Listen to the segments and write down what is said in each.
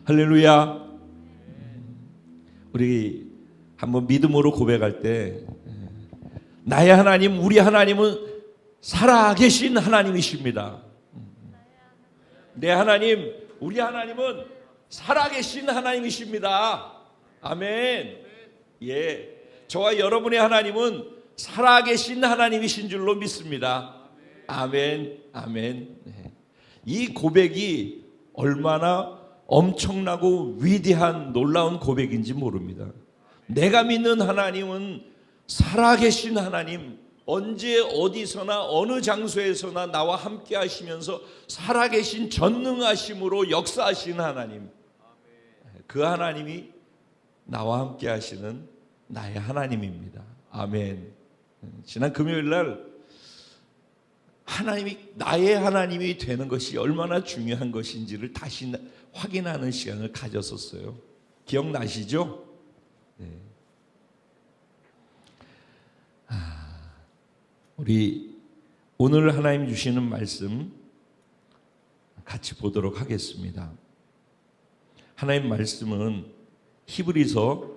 할렐루야. 우리 한번 믿음으로 고백할 때 나의 하나님, 우리 하나님은 살아계신 하나님이십니다. 내 하나님, 우리 하나님은 살아계신 하나님이십니다. 아멘. 예, 저와 여러분의 하나님은 살아계신 하나님이신 줄로 믿습니다. 아멘, 아멘. 이 고백이 얼마나 엄청나고 위대한 놀라운 고백인지 모릅니다. 내가 믿는 하나님은 살아계신 하나님, 언제 어디서나 어느 장소에서나 나와 함께 하시면서 살아계신 전능하심으로 역사하시는 하나님, 그 하나님이 나와 함께 하시는 나의 하나님입니다. 아멘. 지난 금요일 날 하나님이 나의 하나님이 되는 것이 얼마나 중요한 것인지를 다시 확인하는 시간을 가졌었어요. 기억나시죠? 네. 우리 오늘 하나님 주시는 말씀 같이 보도록 하겠습니다. 하나님 말씀은 히브리서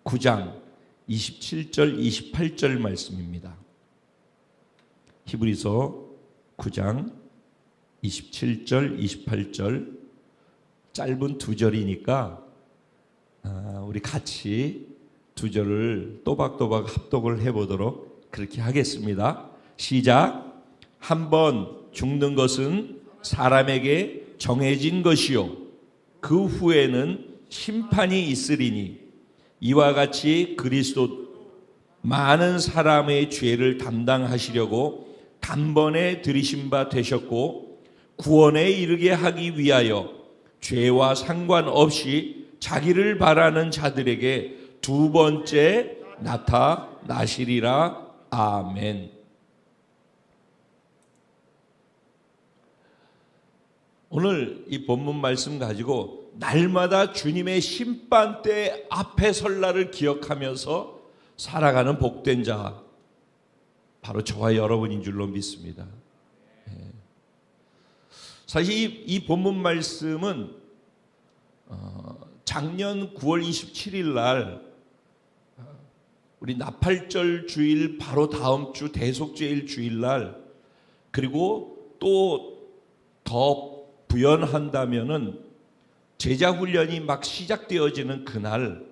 9장 27절 28절 말씀입니다. 히브리서 9장 27절 28절 짧은 두 절이니까 우리 같이 두 절을 또박또박 합독을 해보도록 그렇게 하겠습니다. 시작. 한 번 죽는 것은 사람에게 정해진 것이요 그 후에는 심판이 있으리니 이와 같이 그리스도 많은 사람의 죄를 담당하시려고 단번에 들이신 바 되셨고 구원에 이르게 하기 위하여 죄와 상관없이 자기를 바라는 자들에게 두 번째 나타나시리라. 아멘. 오늘 이 본문 말씀 가지고 날마다 주님의 심판대 앞에 설날을 기억하면서 살아가는 복된 자, 바로 저와 여러분인 줄로 믿습니다. 사실 이 본문 말씀은 작년 9월 27일 날 우리 나팔절 주일 바로 다음 주 대속죄일 주일날, 그리고 또 더 부연한다면은 제자 훈련이 막 시작되어지는 그날,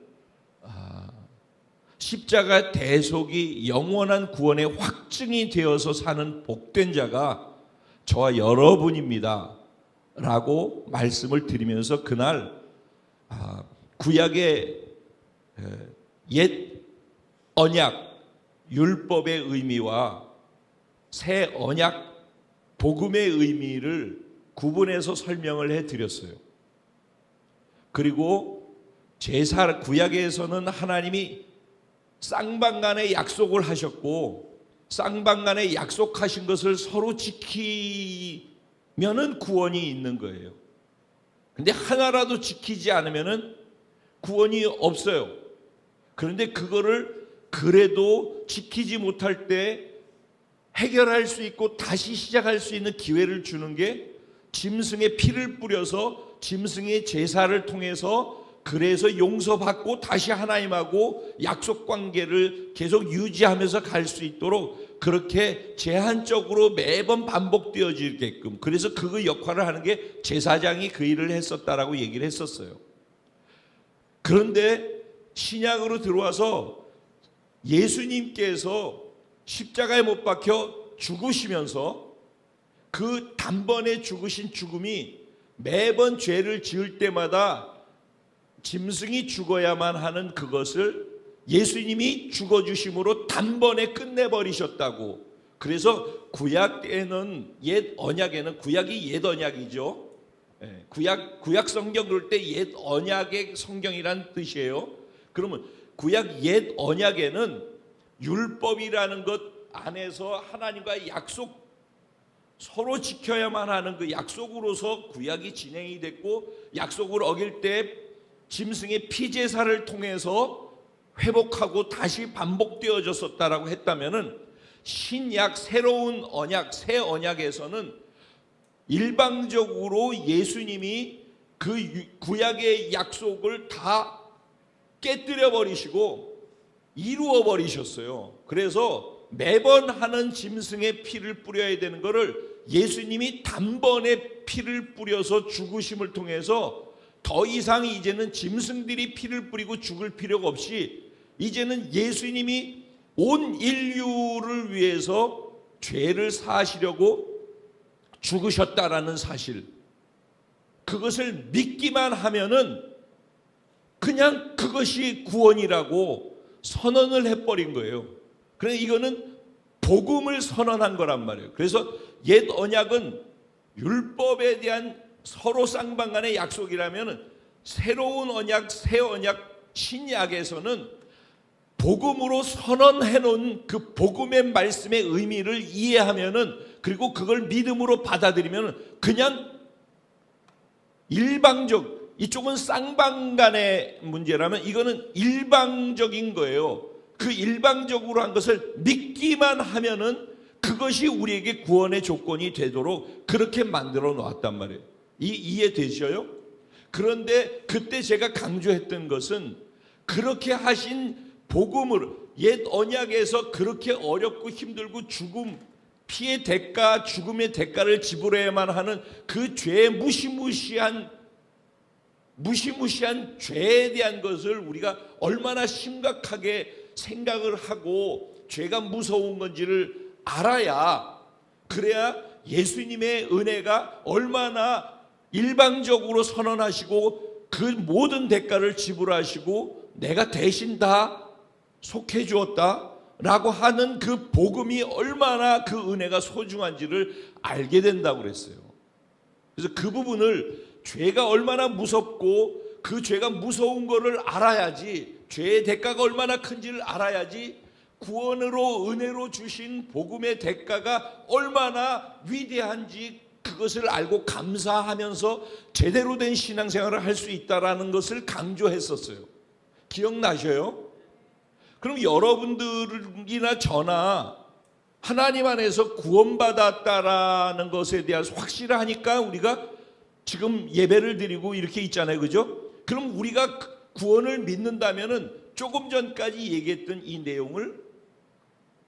십자가 대속이 영원한 구원의 확증이 되어서 사는 복된 자가 저와 여러분입니다 라고 말씀을 드리면서 그날 구약의 옛 언약 율법의 의미와 새 언약 복음의 의미를 구분해서 설명을 해드렸어요. 그리고 제사 구약에서는 하나님이 쌍방간에 약속을 하셨고 쌍방간에 약속하신 것을 서로 지키면은 구원이 있는 거예요. 근데 하나라도 지키지 않으면은 구원이 없어요. 그런데 그거를 그래도 지키지 못할 때 해결할 수 있고 다시 시작할 수 있는 기회를 주는 게 짐승의 피를 뿌려서 짐승의 제사를 통해서, 그래서 용서받고 다시 하나님하고 약속 관계를 계속 유지하면서 갈 수 있도록 그렇게 제한적으로 매번 반복되어지게끔, 그래서 그 역할을 하는 게 제사장이 그 일을 했었다라고 얘기를 했었어요. 그런데 신약으로 들어와서 예수님께서 십자가에 못 박혀 죽으시면서 그 단번에 죽으신 죽음이 매번 죄를 지을 때마다 짐승이 죽어야만 하는 그것을 예수님이 죽어주심으로 단번에 끝내버리셨다고. 그래서 구약 때는 옛 언약에는, 구약이 옛 언약이죠. 구약 성경 그럴 때 옛 언약의 성경이란 뜻이에요. 그러면 구약 옛 언약에는 율법이라는 것 안에서 하나님과의 약속, 서로 지켜야만 하는 그 약속으로서 구약이 진행이 됐고, 약속을 어길 때 짐승의 피제사를 통해서 회복하고 다시 반복되어졌었다라고 했다면은, 신약 새로운 언약, 새 언약에서는 일방적으로 예수님이 그 구약의 약속을 다 깨뜨려 버리시고 이루어 버리셨어요. 그래서 매번 하는 짐승의 피를 뿌려야 되는 것을 예수님이 단번에 피를 뿌려서 죽으심을 통해서 더 이상 이제는 짐승들이 피를 뿌리고 죽을 필요가 없이 이제는 예수님이 온 인류를 위해서 죄를 사하시려고 죽으셨다라는 사실, 그것을 믿기만 하면은 그냥 그것이 구원이라고 선언을 해버린 거예요. 그래서 이거는 복음을 선언한 거란 말이에요. 그래서 옛 언약은 율법에 대한 서로 쌍방간의 약속이라면 새로운 언약, 새 언약, 신약에서는 복음으로 선언해 놓은 그 복음의 말씀의 의미를 이해하면은, 그리고 그걸 믿음으로 받아들이면은 그냥 일방적, 이쪽은 쌍방간의 문제라면 이거는 일방적인 거예요. 그 일방적으로 한 것을 믿기만 하면은 그것이 우리에게 구원의 조건이 되도록 그렇게 만들어 놓았단 말이에요. 이해되셔요? 그런데 그때 제가 강조했던 것은 그렇게 하신 복음을, 옛 언약에서 그렇게 어렵고 힘들고 죽음, 피의 대가, 죽음의 대가를 지불해야만 하는 그 죄의 무시무시한 죄에 대한 것을 우리가 얼마나 심각하게 생각을 하고 죄가 무서운 건지를 알아야, 그래야 예수님의 은혜가 얼마나 일방적으로 선언하시고 그 모든 대가를 지불하시고 내가 대신 다 속해 주었다 라고 하는 그 복음이 얼마나 그 은혜가 소중한지를 알게 된다고 그랬어요. 그래서 그 부분을, 죄가 얼마나 무섭고 그 죄가 무서운 거를 알아야지, 죄의 대가가 얼마나 큰지를 알아야지 구원으로 은혜로 주신 복음의 대가가 얼마나 위대한지 그것을 알고 감사하면서 제대로 된 신앙생활을 할 수 있다라는 것을 강조했었어요. 기억나셔요? 그럼 여러분들이나 저나 하나님 안에서 구원받았다라는 것에 대한 확실을 하니까 우리가 지금 예배를 드리고 이렇게 있잖아요. 그죠? 그럼 우리가 구원을 믿는다면은 조금 전까지 얘기했던 이 내용을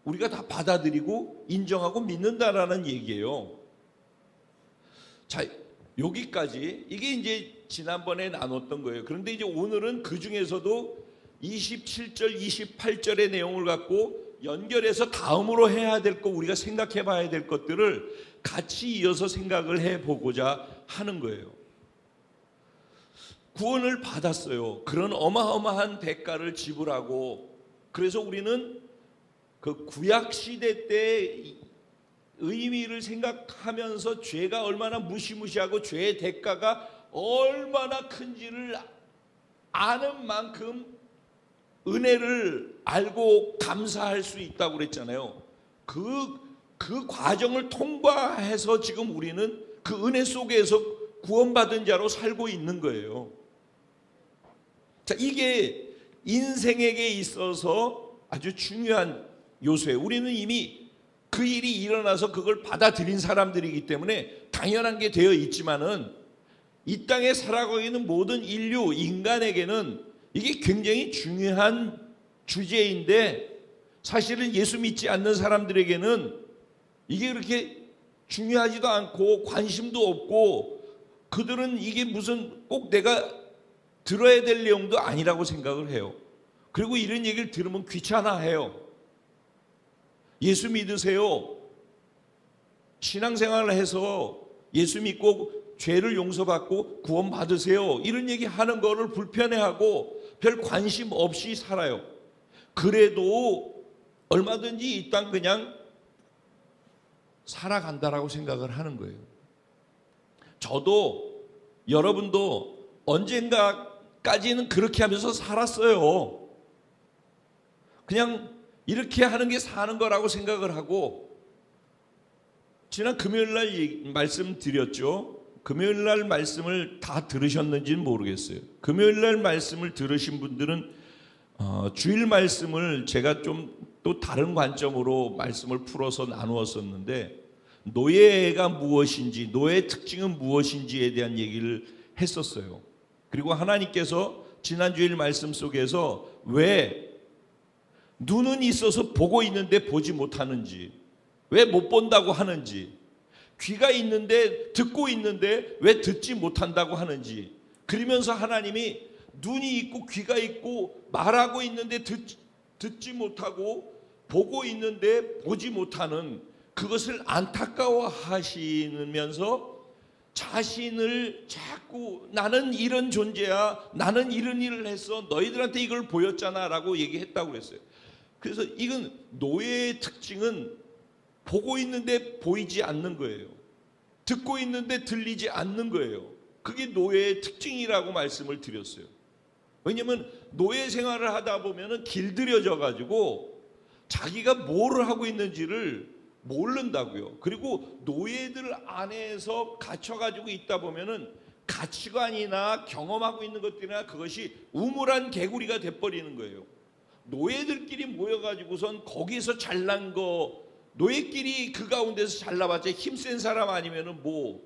우리가 다 받아들이고 인정하고 믿는다라는 얘기예요. 자, 여기까지 이게 이제 지난번에 나눴던 거예요. 그런데 이제 오늘은 그 중에서도 27절, 28절의 내용을 갖고 연결해서 다음으로 해야 될 거, 우리가 생각해 봐야 될 것들을 같이 이어서 생각을 해 보고자 하는 거예요. 구원을 받았어요. 그런 어마어마한 대가를 지불하고, 그래서 우리는 그 구약 시대 때 의미를 생각하면서 죄가 얼마나 무시무시하고 죄의 대가가 얼마나 큰지를 아는 만큼 은혜를 알고 감사할 수 있다고 그랬잖아요. 그 과정을 통과해서 지금 우리는 그 은혜 속에서 구원받은 자로 살고 있는 거예요. 자, 이게 인생에게 있어서 아주 중요한 요소예요. 우리는 이미 그 일이 일어나서 그걸 받아들인 사람들이기 때문에 당연한 게 되어 있지만은 이 땅에 살아가고 있는 모든 인류, 인간에게는 이게 굉장히 중요한 주제인데, 사실은 예수 믿지 않는 사람들에게는 이게 그렇게 중요하지도 않고 관심도 없고, 그들은 이게 무슨 꼭 내가 들어야 될 내용도 아니라고 생각을 해요. 그리고 이런 얘기를 들으면 귀찮아해요. 예수 믿으세요. 신앙생활을 해서 예수 믿고 죄를 용서받고 구원받으세요. 이런 얘기 하는 거를 불편해하고 별 관심 없이 살아요. 그래도 얼마든지 이 땅 그냥 살아간다라고 생각을 하는 거예요. 저도 여러분도 언젠가까지는 그렇게 하면서 살았어요. 그냥 이렇게 하는 게 사는 거라고 생각을 하고, 지난 금요일 날 말씀드렸죠. 금요일 날 말씀을 다 들으셨는지는 모르겠어요. 금요일 날 말씀을 들으신 분들은 주일 말씀을 제가 좀 또 다른 관점으로 말씀을 풀어서 나누었었는데, 노예가 무엇인지, 노예의 특징은 무엇인지에 대한 얘기를 했었어요. 그리고 하나님께서 지난주일 말씀 속에서 왜 눈은 있어서 보고 있는데 보지 못하는지, 왜 못 본다고 하는지, 귀가 있는데 듣고 있는데 왜 듣지 못한다고 하는지, 그러면서 하나님이 눈이 있고 귀가 있고 말하고 있는데 듣지 못하고 보고 있는데 보지 못하는 그것을 안타까워 하시면서 자신을 자꾸 나는 이런 존재야, 나는 이런 일을 했어, 너희들한테 이걸 보였잖아 라고 얘기했다고 그랬어요. 그래서 이건 노예의 특징은 보고 있는데 보이지 않는 거예요. 듣고 있는데 들리지 않는 거예요. 그게 노예의 특징이라고 말씀을 드렸어요. 왜냐하면 노예 생활을 하다 보면 길들여져 가지고 자기가 뭘 하고 있는지를 모른다고요. 그리고 노예들 안에서 갇혀가지고 있다 보면은 가치관이나 경험하고 있는 것들이나 그것이 우물한 개구리가 돼버리는 거예요. 노예들끼리 모여가지고선 거기서 잘난 거, 노예끼리 그 가운데서 잘나봤자 힘센 사람 아니면은 뭐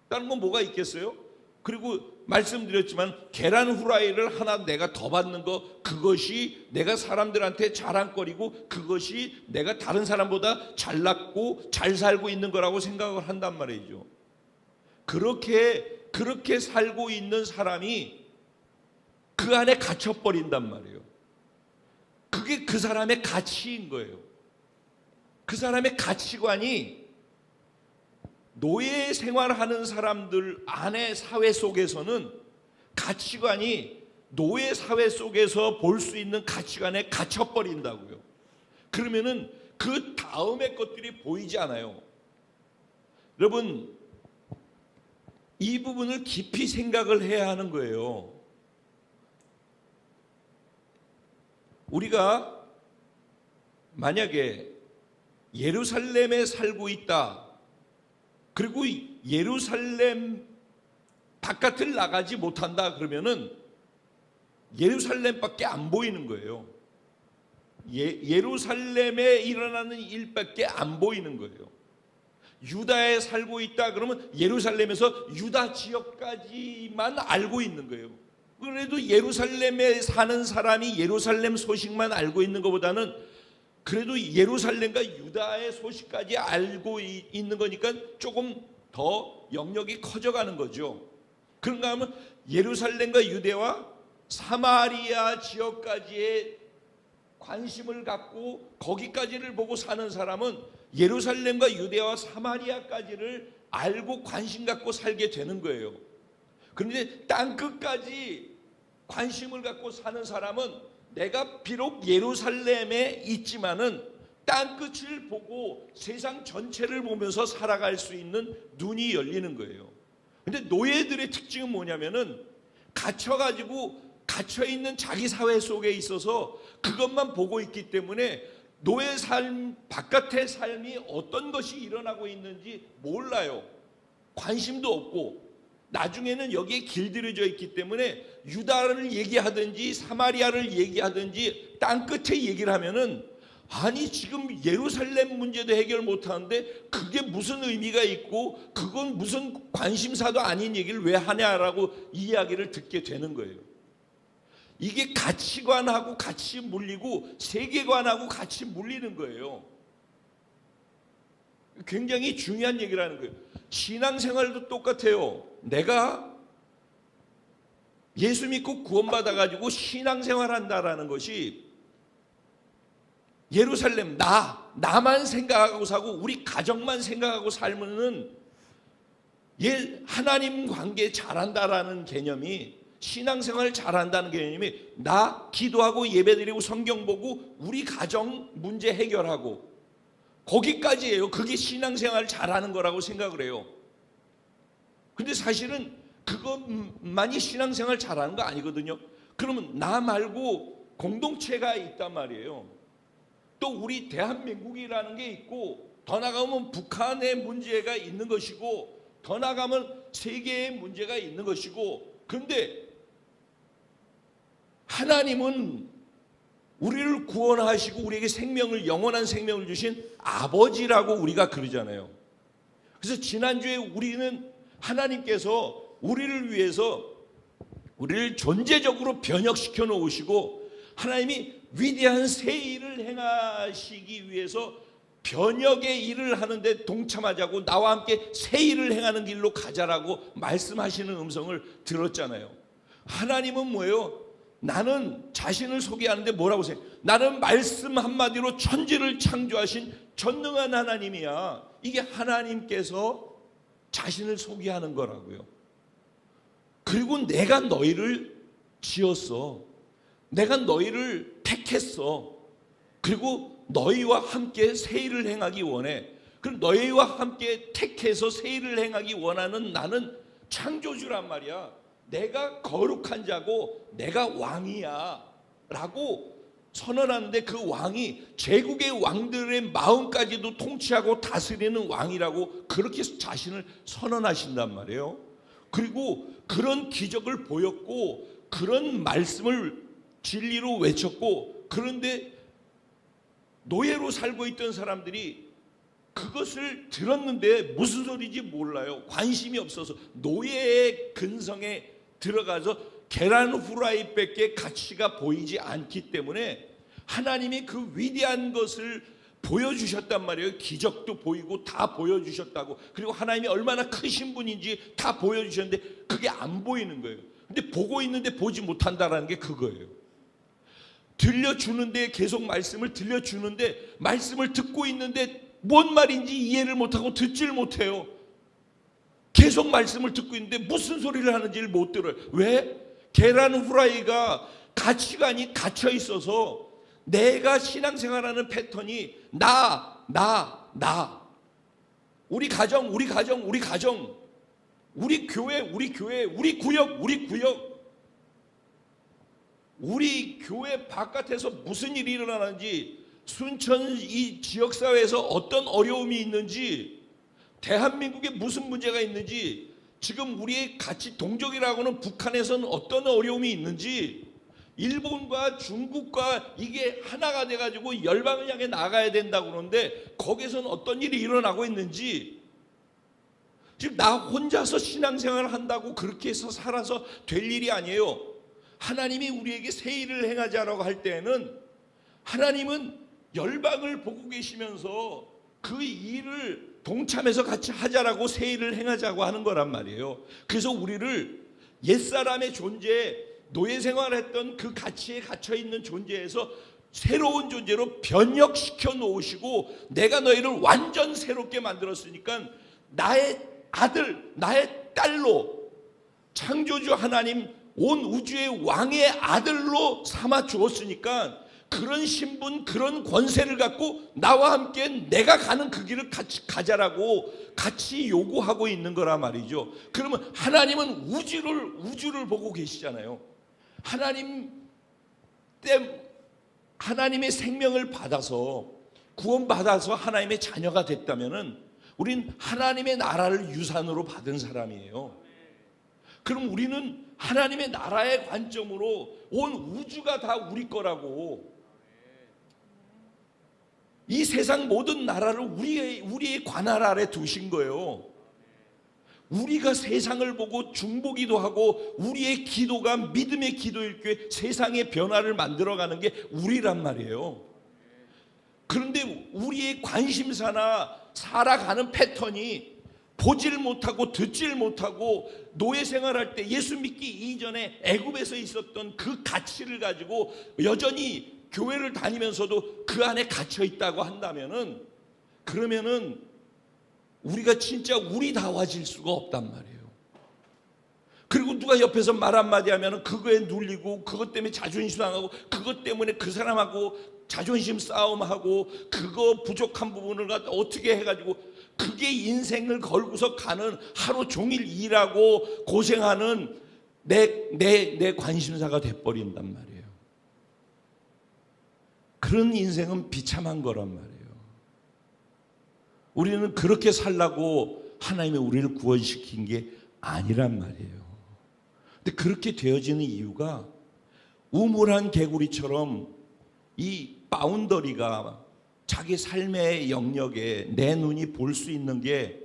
다른 건 뭐가 있겠어요? 그리고 말씀드렸지만 계란 후라이를 하나 내가 더 받는 거, 그것이 내가 사람들한테 자랑거리고 그것이 내가 다른 사람보다 잘났고 잘 살고 있는 거라고 생각을 한단 말이죠. 그렇게 살고 있는 사람이 그 안에 갇혀버린단 말이에요. 그게 그 사람의 가치인 거예요. 그 사람의 가치관이 노예 생활하는 사람들 안에 사회 속에서는 가치관이 노예 사회 속에서 볼 수 있는 가치관에 갇혀버린다고요. 그러면은 그 다음의 것들이 보이지 않아요. 여러분, 이 부분을 깊이 생각을 해야 하는 거예요. 우리가 만약에 예루살렘에 살고 있다, 그리고 예루살렘 바깥을 나가지 못한다 그러면은 예루살렘밖에 안 보이는 거예요. 예루살렘에 일어나는 일밖에 안 보이는 거예요. 유다에 살고 있다 그러면 예루살렘에서 유다 지역까지만 알고 있는 거예요. 그래도 예루살렘에 사는 사람이 예루살렘 소식만 알고 있는 것보다는 그래도 예루살렘과 유다의 소식까지 알고 있는 거니까 조금 더 영역이 커져가는 거죠. 그런가 하면 예루살렘과 유대와 사마리아 지역까지의 관심을 갖고 거기까지를 보고 사는 사람은 예루살렘과 유대와 사마리아까지를 알고 관심 갖고 살게 되는 거예요. 그런데 땅끝까지 관심을 갖고 사는 사람은 내가 비록 예루살렘에 있지만은 땅끝을 보고 세상 전체를 보면서 살아갈 수 있는 눈이 열리는 거예요. 근데 노예들의 특징은 뭐냐면은 갇혀있는 자기 사회 속에 있어서 그것만 보고 있기 때문에 노예 삶 바깥의 삶이 어떤 것이 일어나고 있는지 몰라요. 관심도 없고 나중에는 여기에 길들여져 있기 때문에 유다를 얘기하든지 사마리아를 얘기하든지 땅끝에 얘기를 하면은 아니 지금 예루살렘 문제도 해결 못하는데 그게 무슨 의미가 있고 그건 무슨 관심사도 아닌 얘기를 왜 하냐라고 이야기를 듣게 되는 거예요. 이게 가치관하고 같이 물리고 세계관하고 같이 물리는 거예요. 굉장히 중요한 얘기라는 거예요. 신앙생활도 똑같아요. 내가 예수 믿고 구원받아가지고 신앙생활 한다라는 것이 예루살렘 나만 생각하고 사고 우리 가정만 생각하고 살면은 하나님 관계 잘한다라는 개념이, 신앙생활 잘한다는 개념이 나 기도하고 예배드리고 성경 보고 우리 가정 문제 해결하고 거기까지예요. 그게 신앙생활 잘하는 거라고 생각을 해요. 근데 사실은 그것만이 신앙생활 잘하는 거 아니거든요. 그러면 나 말고 공동체가 있단 말이에요. 또 우리 대한민국이라는 게 있고 더 나가면 북한의 문제가 있는 것이고 더 나가면 세계의 문제가 있는 것이고, 그런데 하나님은 우리를 구원하시고 우리에게 생명을, 영원한 생명을 주신 아버지라고 우리가 그러잖아요. 그래서 지난주에 우리는 하나님께서 우리를 위해서 우리를 존재적으로 변혁시켜 놓으시고 하나님이 위대한 새 일을 행하시기 위해서 변혁의 일을 하는데 동참하자고 나와 함께 새 일을 행하는 길로 가자라고 말씀하시는 음성을 들었잖아요. 하나님은 뭐예요? 나는 자신을 소개하는데 뭐라고 생각해요? 나는 말씀 한마디로 천지를 창조하신 전능한 하나님이야. 이게 하나님께서 자신을 소개하는 거라고요. 그리고 내가 너희를 지었어. 내가 너희를 택했어. 그리고 너희와 함께 새 일을 행하기 원해. 그럼 너희와 함께 택해서 새 일을 행하기 원하는 나는 창조주란 말이야. 내가 거룩한 자고 내가 왕이야 라고 선언하는데, 그 왕이 제국의 왕들의 마음까지도 통치하고 다스리는 왕이라고 그렇게 자신을 선언하신단 말이에요. 그리고 그런 기적을 보였고 그런 말씀을 진리로 외쳤고, 그런데 노예로 살고 있던 사람들이 그것을 들었는데 무슨 소리인지 몰라요. 관심이 없어서 노예의 근성에 들어가서 계란 후라이밖에 가치가 보이지 않기 때문에 하나님이 그 위대한 것을 보여주셨단 말이에요. 기적도 보이고 다 보여주셨다고. 그리고 하나님이 얼마나 크신 분인지 다 보여주셨는데 그게 안 보이는 거예요. 근데 보고 있는데 보지 못한다라는 게 그거예요. 들려주는데 계속 말씀을 들려주는데 말씀을 듣고 있는데 뭔 말인지 이해를 못하고 듣질 못해요. 계속 말씀을 듣고 있는데 무슨 소리를 하는지를 못 들어요. 왜? 계란 후라이가 가치관이 갇혀 있어서 내가 신앙생활하는 패턴이 나, 우리 가정, 우리 교회, 우리 구역, 우리 교회 바깥에서 무슨 일이 일어나는지, 순천 이 지역사회에서 어떤 어려움이 있는지, 대한민국에 무슨 문제가 있는지, 지금 우리의 같이 동족이라고는 북한에서는 어떤 어려움이 있는지, 일본과 중국과 이게 하나가 돼가지고 열방을 향해 나가야 된다고 그러는데 거기에서는 어떤 일이 일어나고 있는지, 지금 나 혼자서 신앙생활을 한다고 그렇게 해서 살아서 될 일이 아니에요. 하나님이 우리에게 새 일을 행하자라고 할 때에는 하나님은 열방을 보고 계시면서 그 일을 동참해서 같이 하자라고 새 일을 행하자고 하는 거란 말이에요. 그래서 우리를 옛사람의 존재, 노예 생활했던 그 가치에 갇혀 있는 존재에서 새로운 존재로 변혁시켜 놓으시고 내가 너희를 완전 새롭게 만들었으니까 나의 아들, 나의 딸로, 창조주 하나님 온 우주의 왕의 아들로 삼아 주었으니까 그런 신분, 그런 권세를 갖고 나와 함께 내가 가는 그 길을 같이 가자라고 같이 요구하고 있는 거란 말이죠. 그러면 하나님은 우주를 보고 계시잖아요. 하나님의 생명을 받아서 구원받아서 하나님의 자녀가 됐다면은 우린 하나님의 나라를 유산으로 받은 사람이에요. 그럼 우리는 하나님의 나라의 관점으로 온 우주가 다 우리 거라고, 이 세상 모든 나라를 우리의 관할 아래 두신 거예요. 우리가 세상을 보고 중보기도 하고 우리의 기도가 믿음의 기도일 때 세상의 변화를 만들어가는 게 우리란 말이에요. 그런데 우리의 관심사나 살아가는 패턴이 보질 못하고 듣질 못하고 노예 생활할 때 예수 믿기 이전에 애굽에서 있었던 그 가치를 가지고 여전히 교회를 다니면서도 그 안에 갇혀 있다고 한다면은, 그러면은 우리가 진짜 우리다워질 수가 없단 말이에요. 그리고 누가 옆에서 말 한마디 하면은 그거에 눌리고 그것 때문에 자존심 상하고 그것 때문에 그 사람하고 자존심 싸움하고 그거 부족한 부분을 갖다 어떻게 해가지고 그게 인생을 걸고서 가는, 하루 종일 일하고 고생하는 내 관심사가 돼버린단 말이에요. 그런 인생은 비참한 거란 말이에요. 우리는 그렇게 살라고 하나님이 우리를 구원시킨 게 아니란 말이에요. 근데 그렇게 되어지는 이유가 우물한 개구리처럼 이 바운더리가 자기 삶의 영역에 내 눈이 볼 수 있는 게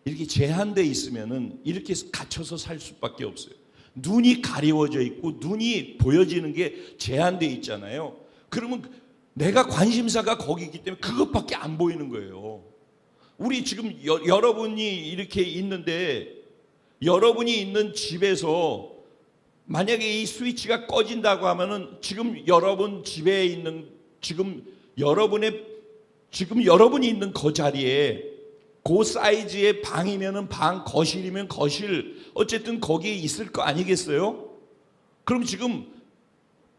이렇게 제한돼 있으면은 이렇게 갇혀서 살 수밖에 없어요. 눈이 가리워져 있고 눈이 보여지는 게 제한돼 있잖아요. 그러면 내가 관심사가 거기 있기 때문에 그것밖에 안 보이는 거예요. 우리 지금 여러분이 이렇게 있는데, 여러분이 있는 집에서 만약에 이 스위치가 꺼진다고 하면은 지금 여러분 집에 있는, 지금 여러분이 있는 그 자리에 그 사이즈의 방이면은 방, 거실이면 거실, 어쨌든 거기에 있을 거 아니겠어요? 그럼 지금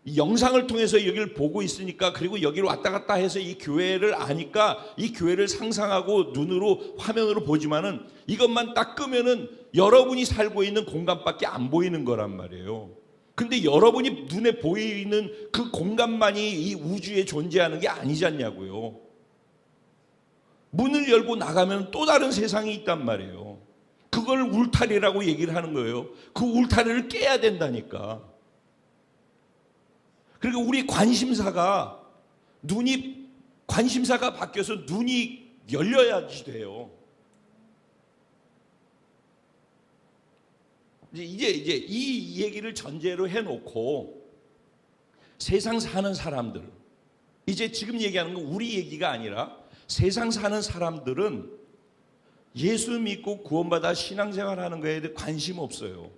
이 영상을 통해서 여기를 보고 있으니까, 그리고 여기를 왔다 갔다 해서 이 교회를 아니까 이 교회를 상상하고 눈으로, 화면으로 보지만은 이것만 딱 끄면은 여러분이 살고 있는 공간밖에 안 보이는 거란 말이에요. 근데 여러분이 눈에 보이는 그 공간만이 이 우주에 존재하는 게 아니지 않냐고요. 문을 열고 나가면 또 다른 세상이 있단 말이에요. 그걸 울타리라고 얘기를 하는 거예요. 그 울타리를 깨야 된다니까. 그리고 우리 관심사가 바뀌어서 눈이 열려야지 돼요. 이제 이 얘기를 전제로 해놓고 세상 사는 사람들, 이제 지금 얘기하는 건 우리 얘기가 아니라 세상 사는 사람들은 예수 믿고 구원받아 신앙생활하는 거에 대해 관심 없어요.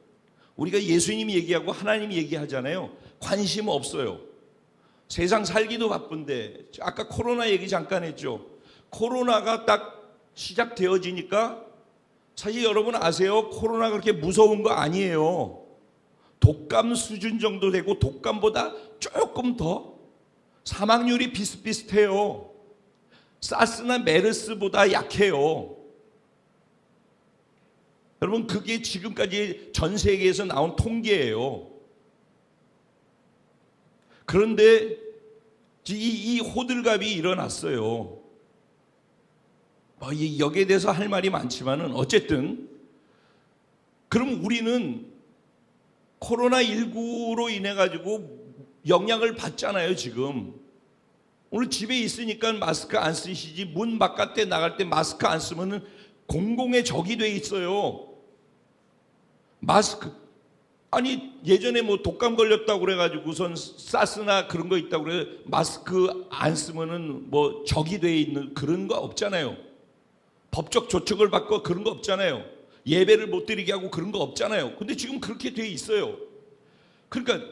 우리가 예수님이 얘기하고 하나님이 얘기하잖아요. 관심 없어요. 세상 살기도 바쁜데, 아까 코로나 얘기 잠깐 했죠. 코로나가 딱 시작되어지니까 사실 여러분 아세요? 코로나가 그렇게 무서운 거 아니에요. 독감 수준 정도 되고 독감보다 조금 더 사망률이 비슷비슷해요. 사스나 메르스보다 약해요. 여러분, 그게 지금까지 전 세계에서 나온 통계예요. 그런데 이 호들갑이 일어났어요. 여기에 대해서 할 말이 많지만은 어쨌든, 그럼 우리는 코로나19로 인해 가지고 영향을 받잖아요. 지금 오늘 집에 있으니까 마스크 안 쓰시지, 문 바깥에 나갈 때 마스크 안 쓰면은 공공의 적이 돼 있어요. 마스크, 아니 예전에 뭐 독감 걸렸다고 그래가지고선 사스나 그런 거 있다고 그래, 마스크 안 쓰면은 뭐 적이 돼 있는 그런 거 없잖아요. 법적 조처를 받고 그런 거 없잖아요. 예배를 못 드리게 하고 그런 거 없잖아요. 근데 지금 그렇게 돼 있어요. 그러니까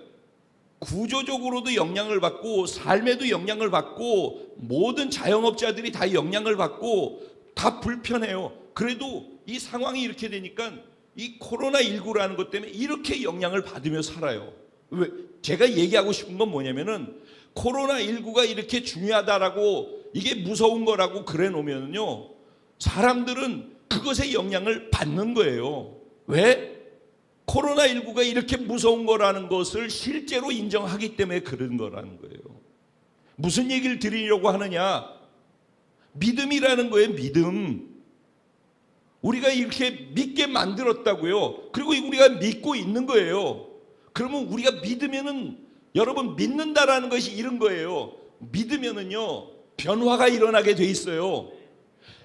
구조적으로도 영향을 받고 삶에도 영향을 받고 모든 자영업자들이 다 영향을 받고 다 불편해요. 그래도 이 상황이 이렇게 되니까 이 코로나19라는 것 때문에 이렇게 영향을 받으며 살아요. 왜? 제가 얘기하고 싶은 건 뭐냐면은 코로나19가 이렇게 중요하다라고, 이게 무서운 거라고 그래 놓으면요, 사람들은 그것에 영향을 받는 거예요. 왜? 코로나19가 이렇게 무서운 거라는 것을 실제로 인정하기 때문에 그런 거라는 거예요. 무슨 얘기를 드리려고 하느냐? 믿음이라는 거예요. 믿음. 우리가 이렇게 믿게 만들었다고요. 그리고 우리가 믿고 있는 거예요. 그러면 우리가 믿으면은, 여러분, 믿는다라는 것이 이런 거예요. 믿으면은요, 변화가 일어나게 돼 있어요.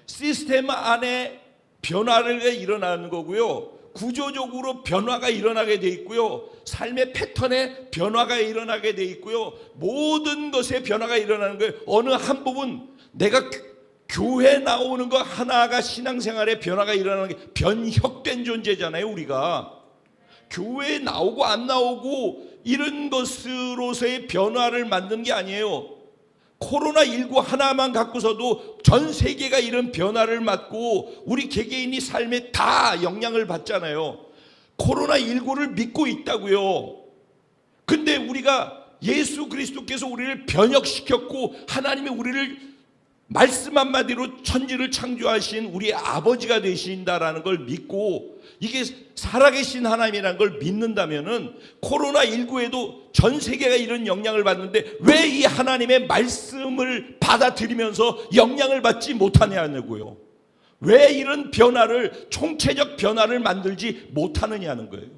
시스템 안에 변화가 일어나는 거고요. 구조적으로 변화가 일어나게 돼 있고요. 삶의 패턴에 변화가 일어나게 돼 있고요. 모든 것에 변화가 일어나는 거예요. 어느 한 부분, 내가 교회 나오는 거 하나가 신앙생활에 변화가 일어나는 게, 변혁된 존재잖아요. 우리가 교회에 나오고 안 나오고 이런 것으로서의 변화를 만든 게 아니에요. 코로나19 하나만 갖고서도 전 세계가 이런 변화를 맞고 우리 개개인이 삶에 다 영향을 받잖아요. 코로나19를 믿고 있다고요. 근데 우리가 예수 그리스도께서 우리를 변혁시켰고, 하나님이 우리를 말씀 한마디로 천지를 창조하신 우리의 아버지가 되신다라는 걸 믿고, 이게 살아계신 하나님이라는 걸 믿는다면은 코로나19에도 전 세계가 이런 영향을 받는데 왜 이 하나님의 말씀을 받아들이면서 영향을 받지 못하냐고요. 왜 이런 변화를, 총체적 변화를 만들지 못하느냐는 거예요.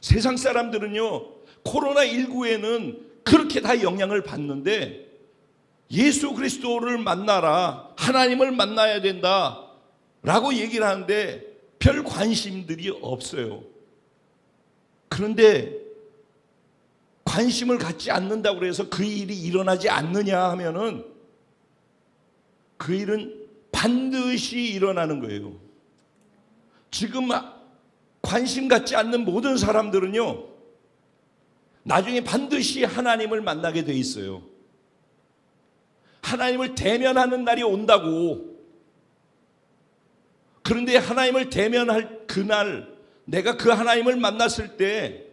세상 사람들은요, 코로나19에는 그렇게 다 영향을 받는데 예수 그리스도를 만나라, 하나님을 만나야 된다 라고 얘기를 하는데 별 관심들이 없어요. 그런데 관심을 갖지 않는다고 해서 그 일이 일어나지 않느냐 하면은 그 일은 반드시 일어나는 거예요. 지금 관심 갖지 않는 모든 사람들은요, 나중에 반드시 하나님을 만나게 돼 있어요. 하나님을 대면하는 날이 온다고. 그런데 하나님을 대면할 그날, 내가 그 하나님을 만났을 때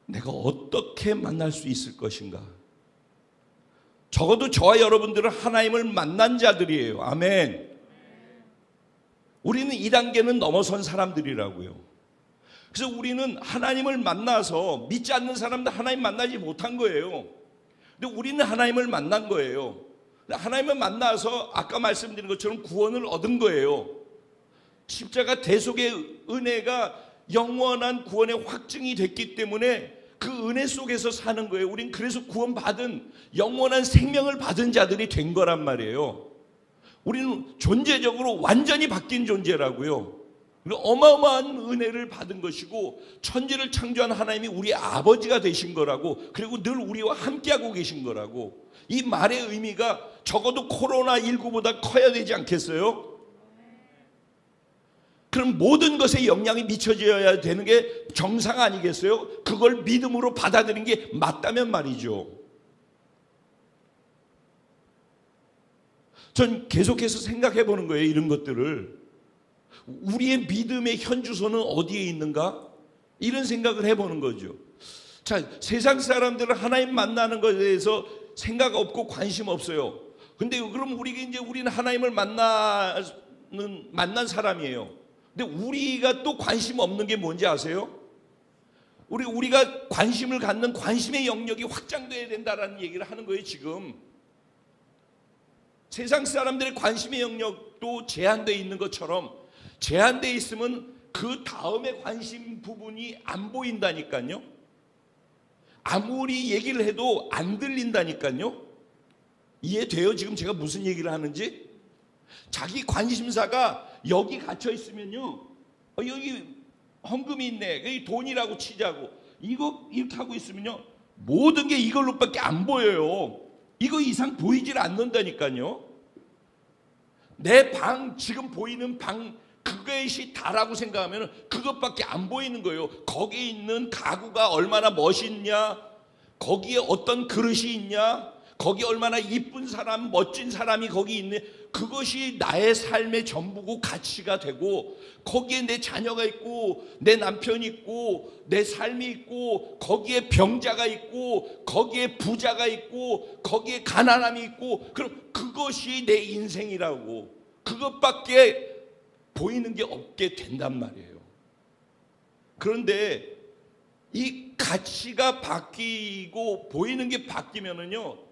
내가 어떻게 만날 수 있을 것인가? 적어도 저와 여러분들은 하나님을 만난 자들이에요. 아멘. 우리는 이 단계는 넘어선 사람들이라고요. 그래서 우리는 하나님을 만나서, 믿지 않는 사람들 하나님 만나지 못한 거예요. 근데 우리는 하나님을 만난 거예요. 하나님을 만나서 아까 말씀드린 것처럼 구원을 얻은 거예요. 십자가 대속의 은혜가 영원한 구원의 확증이 됐기 때문에 그 은혜 속에서 사는 거예요. 우린 그래서 구원받은, 영원한 생명을 받은 자들이 된 거란 말이에요. 우리는 존재적으로 완전히 바뀐 존재라고요. 그리고 어마어마한 은혜를 받은 것이고, 천지를 창조한 하나님이 우리 아버지가 되신 거라고, 그리고 늘 우리와 함께하고 계신 거라고. 이 말의 의미가 적어도 코로나19보다 커야 되지 않겠어요? 그럼 모든 것에 영향이 미쳐져야 되는 게 정상 아니겠어요? 그걸 믿음으로 받아들이는 게 맞다면 말이죠. 전 계속해서 생각해 보는 거예요, 이런 것들을. 우리의 믿음의 현주소는 어디에 있는가? 이런 생각을 해보는 거죠. 자, 세상 사람들은 하나님 만나는 것에 대해서 생각 없고 관심 없어요. 근데 그럼 우리는 하나님을 만난 사람이에요. 근데 우리가 또 관심 없는 게 뭔지 아세요? 우리가 관심을 갖는 관심의 영역이 확장돼야 된다라는 얘기를 하는 거예요, 지금. 세상 사람들의 관심의 영역도 제한되어 있는 것처럼, 제한되어 있으면 그 다음에 관심 부분이 안 보인다니까요. 아무리 얘기를 해도 안 들린다니까요. 이해돼요? 지금 제가 무슨 얘기를 하는지? 자기 관심사가 여기 갇혀 있으면요, 여기 헌금이 있네, 여기 돈이라고 치자고, 이거 이렇게 하고 있으면요, 모든 게 이걸로밖에 안 보여요. 이거 이상 보이질 않는다니까요. 내 방, 지금 보이는 방, 그것이 다라고 생각하면 그것밖에 안 보이는 거예요. 거기에 있는 가구가 얼마나 멋있냐, 거기에 어떤 그릇이 있냐, 거기 얼마나 이쁜 사람, 멋진 사람이 거기 있네, 그것이 나의 삶의 전부고 가치가 되고, 거기에 내 자녀가 있고, 내 남편이 있고, 내 삶이 있고, 거기에 병자가 있고, 거기에 부자가 있고, 거기에 가난함이 있고, 그럼 그것이 내 인생이라고. 그것밖에 보이는 게 없게 된단 말이에요. 그런데 이 가치가 바뀌고 보이는 게 바뀌면은요,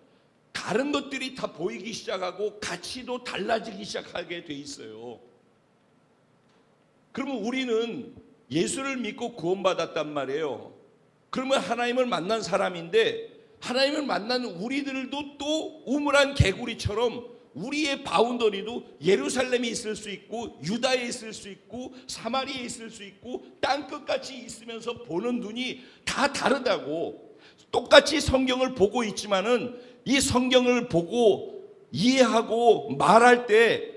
다른 것들이 다 보이기 시작하고 가치도 달라지기 시작하게 돼 있어요. 그러면 우리는 예수를 믿고 구원받았단 말이에요. 그러면 하나님을 만난 사람인데, 하나님을 만난 우리들도 또 우물한 개구리처럼 우리의 바운더리도 예루살렘에 있을 수 있고, 유다에 있을 수 있고, 사마리아에 있을 수 있고, 땅끝같이 있으면서 보는 눈이 다 다르다고. 똑같이 성경을 보고 있지만은 이 성경을 보고 이해하고 말할 때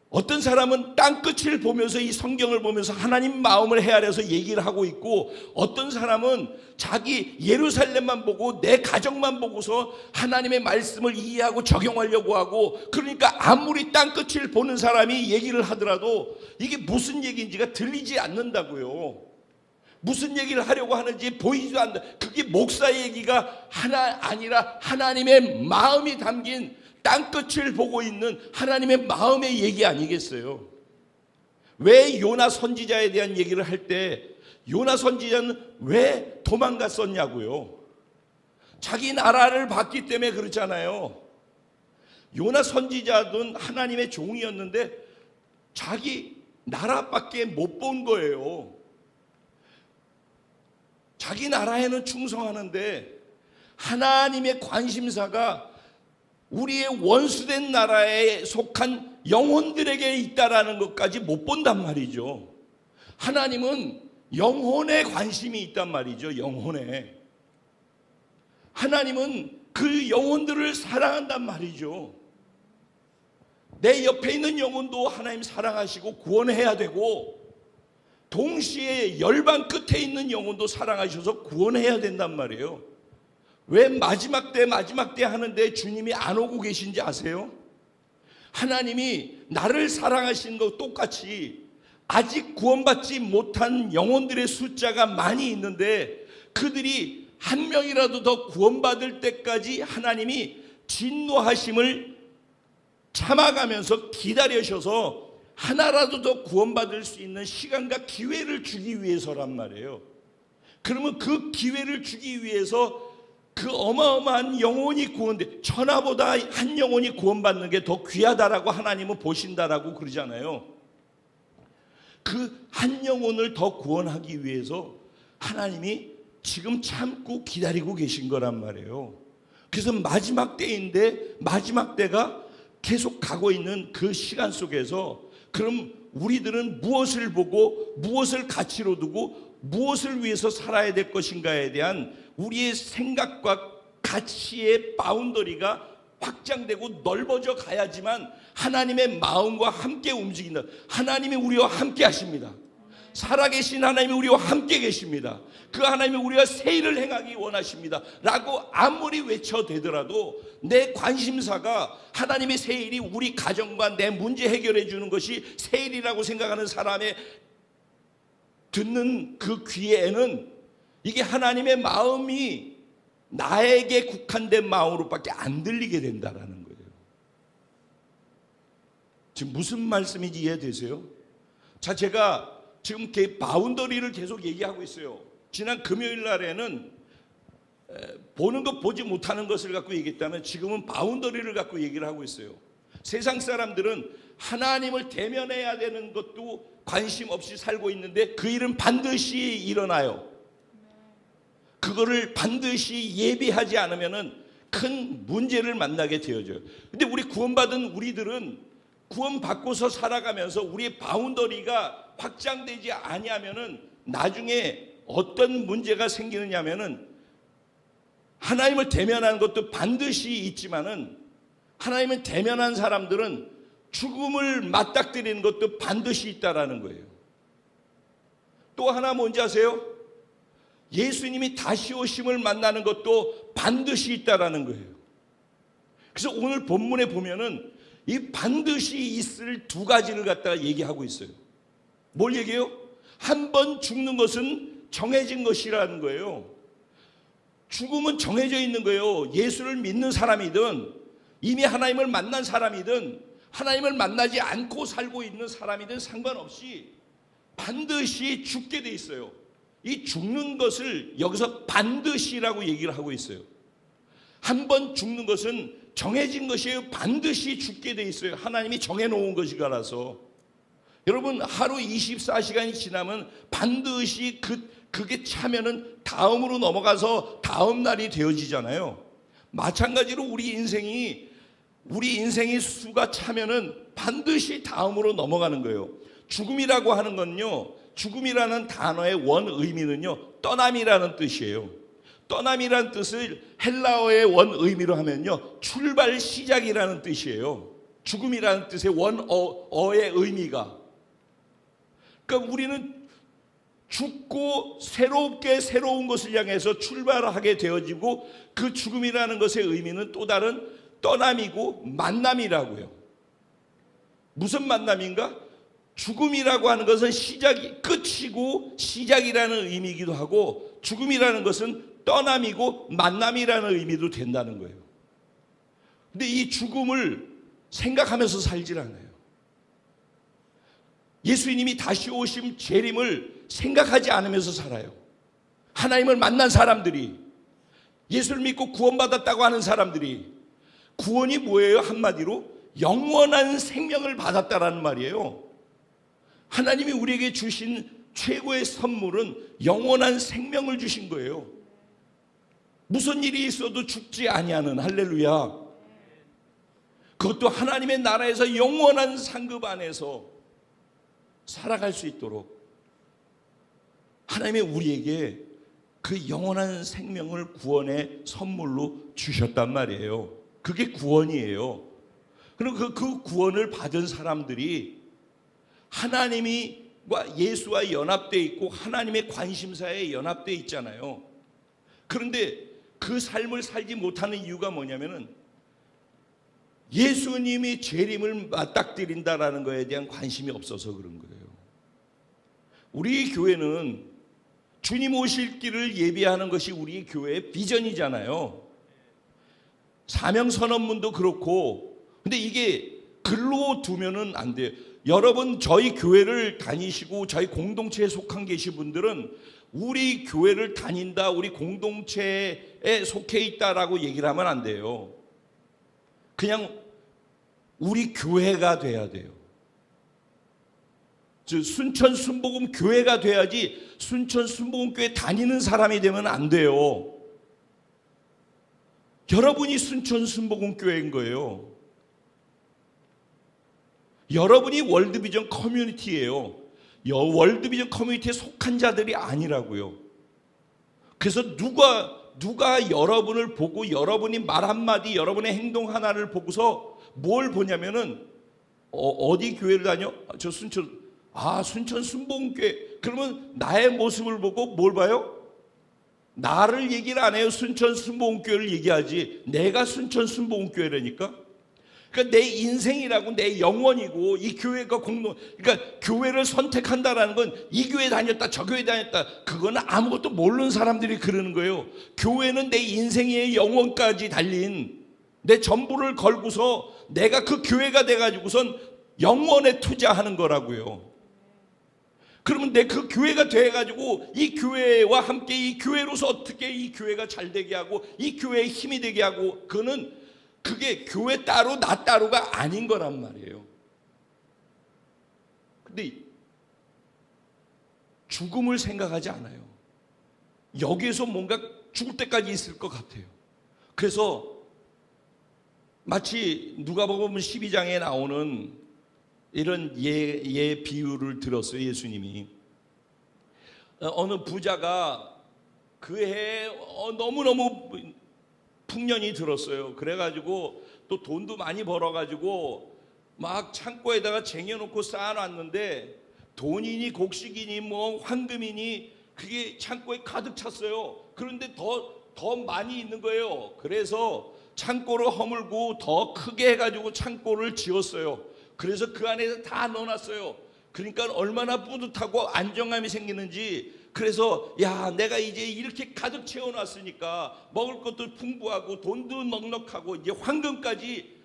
어떤 사람은 땅끝을 보면서 이 성경을 보면서 하나님 마음을 헤아려서 얘기를 하고 있고, 어떤 사람은 자기 예루살렘만 보고 내 가정만 보고서 하나님의 말씀을 이해하고 적용하려고 하고, 그러니까 아무리 땅끝을 보는 사람이 얘기를 하더라도 이게 무슨 얘기인지가 들리지 않는다고요. 무슨 얘기를 하려고 하는지 보이지도 않는다. 그게 목사의 얘기가 하나 아니라 하나님의 마음이 담긴, 땅끝을 보고 있는 하나님의 마음의 얘기 아니겠어요? 왜 요나 선지자에 대한 얘기를 할 때 요나 선지자는 왜 도망갔었냐고요? 자기 나라를 봤기 때문에 그렇잖아요. 요나 선지자는 하나님의 종이었는데 자기 나라밖에 못 본 거예요. 자기 나라에는 충성하는데 하나님의 관심사가 우리의 원수된 나라에 속한 영혼들에게 있다라는 것까지 못 본단 말이죠. 하나님은 영혼에 관심이 있단 말이죠. 영혼에. 하나님은 그 영혼들을 사랑한단 말이죠. 내 옆에 있는 영혼도 하나님 사랑하시고 구원해야 되고, 동시에 열방 끝에 있는 영혼도 사랑하셔서 구원해야 된단 말이에요. 왜 마지막 때 하는데 주님이 안 오고 계신지 아세요? 하나님이 나를 사랑하시는 것 똑같이 아직 구원받지 못한 영혼들의 숫자가 많이 있는데, 그들이 한 명이라도 더 구원받을 때까지 하나님이 진노하심을 참아가면서 기다리셔서 하나라도 더 구원받을 수 있는 시간과 기회를 주기 위해서란 말이에요. 그러면 그 기회를 주기 위해서 그 어마어마한 영혼이 구원돼, 천하보다 한 영혼이 구원받는 게 더 귀하다라고 하나님은 보신다라고 그러잖아요. 그 한 영혼을 더 구원하기 위해서 하나님이 지금 참고 기다리고 계신 거란 말이에요. 그래서 마지막 때인데, 마지막 때가 계속 가고 있는 그 시간 속에서, 그럼 우리들은 무엇을 보고 무엇을 가치로 두고 무엇을 위해서 살아야 될 것인가에 대한 우리의 생각과 가치의 바운더리가 확장되고 넓어져 가야지만 하나님의 마음과 함께 움직인다. 하나님이 우리와 함께 하십니다. 살아계신 하나님이 우리와 함께 계십니다. 그 하나님이 우리가 새 일을 행하기 원하십니다 라고 아무리 외쳐대더라도 내 관심사가 하나님의 새 일이 우리 가정과 내 문제 해결해 주는 것이 새 일이라고 생각하는 사람의 듣는 그 귀에는 이게 하나님의 마음이 나에게 국한된 마음으로밖에 안 들리게 된다라는 거예요. 지금 무슨 말씀인지 이해되세요? 자, 제가 지금 이렇게 바운더리를 계속 얘기하고 있어요. 지난 금요일 날에는 보는 것 보지 못하는 것을 갖고 얘기했다면, 지금은 바운더리를 갖고 얘기를 하고 있어요. 세상 사람들은 하나님을 대면해야 되는 것도 관심 없이 살고 있는데 그 일은 반드시 일어나요. 그거를 반드시 예비하지 않으면은 큰 문제를 만나게 되어져요. 근데 우리 구원받은 우리들은 구원받고서 살아가면서 우리의 바운더리가 확장되지 아니하면은 나중에 어떤 문제가 생기느냐면은, 하나님을 대면하는 것도 반드시 있지만은 하나님을 대면한 사람들은 죽음을 맞닥뜨리는 것도 반드시 있다라는 거예요. 또 하나 뭔지 아세요? 예수님이 다시 오심을 만나는 것도 반드시 있다라는 거예요. 그래서 오늘 본문에 보면은 이 반드시 있을 두 가지를 갖다가 얘기하고 있어요. 뭘 얘기해요? 한 번 죽는 것은 정해진 것이라는 거예요. 죽음은 정해져 있는 거예요. 예수를 믿는 사람이든 이미 하나님을 만난 사람이든 하나님을 만나지 않고 살고 있는 사람이든 상관없이 반드시 죽게 돼 있어요. 이 죽는 것을 여기서 반드시라고 얘기를 하고 있어요. 한 번 죽는 것은 정해진 것이에요. 반드시 죽게 돼 있어요. 하나님이 정해놓은 것이라서. 여러분, 하루 24시간이 지나면 반드시 그게 차면은 다음으로 넘어가서 다음 날이 되어지잖아요. 마찬가지로 우리 인생이 수가 차면은 반드시 다음으로 넘어가는 거예요. 죽음이라고 하는 건요, 죽음이라는 단어의 원 의미는요, 떠남이라는 뜻이에요. 떠남이라는 뜻을 헬라어의 원 의미로 하면요, 출발 시작이라는 뜻이에요. 죽음이라는 뜻의 원어의 의미가. 그러니까 우리는 죽고 새로운 것을 향해서 출발하게 되어지고, 그 죽음이라는 것의 의미는 또 다른 떠남이고 만남이라고요. 무슨 만남인가? 죽음이라고 하는 것은 끝이고 시작이라는 의미이기도 하고, 죽음이라는 것은 떠남이고 만남이라는 의미도 된다는 거예요. 근데 이 죽음을 생각하면서 살질 않아요. 예수님이 다시 오심 재림을 생각하지 않으면서 살아요. 하나님을 만난 사람들이, 예수를 믿고 구원받았다고 하는 사람들이, 구원이 뭐예요? 한마디로 영원한 생명을 받았다라는 말이에요. 하나님이 우리에게 주신 최고의 선물은 영원한 생명을 주신 거예요. 무슨 일이 있어도 죽지 아니하는, 할렐루야. 그것도 하나님의 나라에서 영원한 상급 안에서 살아갈 수 있도록 하나님이 우리에게 그 영원한 생명을 구원의 선물로 주셨단 말이에요. 그게 구원이에요. 그리고 그 구원을 받은 사람들이 하나님과 예수와 연합되어 있고 하나님의 관심사에 연합되어 있잖아요. 그런데 그 삶을 살지 못하는 이유가 뭐냐면은 예수님이 재림을 맞닥뜨린다라는 것에 대한 관심이 없어서 그런 거예요. 우리 교회는 주님 오실 길을 예비하는 것이 우리 교회의 비전이잖아요. 사명선언문도 그렇고. 근데 이게 글로 두면은 안 돼요. 여러분, 저희 교회를 다니시고 저희 공동체에 속한 계신 분들은 우리 교회를 다닌다, 우리 공동체에 속해 있다라고 얘기를 하면 안 돼요. 그냥 우리 교회가 돼야 돼요. 즉 순천 순복음 교회가 돼야지 순천 순복음 교회 다니는 사람이 되면 안 돼요. 여러분이 순천 순복음 교회인 거예요. 여러분이 월드비전 커뮤니티예요. 월드비전 커뮤니티에 속한 자들이 아니라고요. 그래서 누가 여러분을 보고 여러분이 말 한마디, 여러분의 행동 하나를 보고서 뭘 보냐면은 어디 교회를 다녀? 저 순천 순복음교회. 그러면 나의 모습을 보고 뭘 봐요? 나를 얘기를 안 해요. 순천 순복음교회를 얘기하지. 내가 순천 순복음교회라니까. 그러니까 내 인생이라고, 내 영혼이고, 이 교회가 그러니까 교회를 선택한다라는 건 이 교회 다녔다, 저 교회 다녔다, 그거는 아무것도 모르는 사람들이 그러는 거예요. 교회는 내 인생의 영혼까지 달린 내 전부를 걸고서 내가 그 교회가 돼가지고선 영혼에 투자하는 거라고요. 그러면 내 그 교회가 돼가지고 이 교회와 함께 이 교회로서 어떻게 이 교회가 잘 되게 하고 이 교회에 힘이 되게 하고, 그게 교회 따로 나 따로가 아닌 거란 말이에요. 근데 죽음을 생각하지 않아요. 여기에서 뭔가 죽을 때까지 있을 것 같아요. 그래서 마치 누가복음 12장에 나오는 이런 예 비유를 들었어요. 예수님이 어느 부자가 그 해에 너무너무 풍년이 들었어요. 그래가지고 또 돈도 많이 벌어가지고 막 창고에다가 쟁여놓고 쌓아놨는데 돈이니 곡식이니 뭐 황금이니 그게 창고에 가득 찼어요. 그런데 더 많이 있는 거예요. 그래서 창고를 허물고 더 크게 해가지고 창고를 지었어요. 그래서 그 안에서 다 넣어놨어요. 그러니까 얼마나 뿌듯하고 안정감이 생기는지. 그래서 내가 이제 이렇게 가득 채워놨으니까 먹을 것도 풍부하고 돈도 넉넉하고 이제 황금까지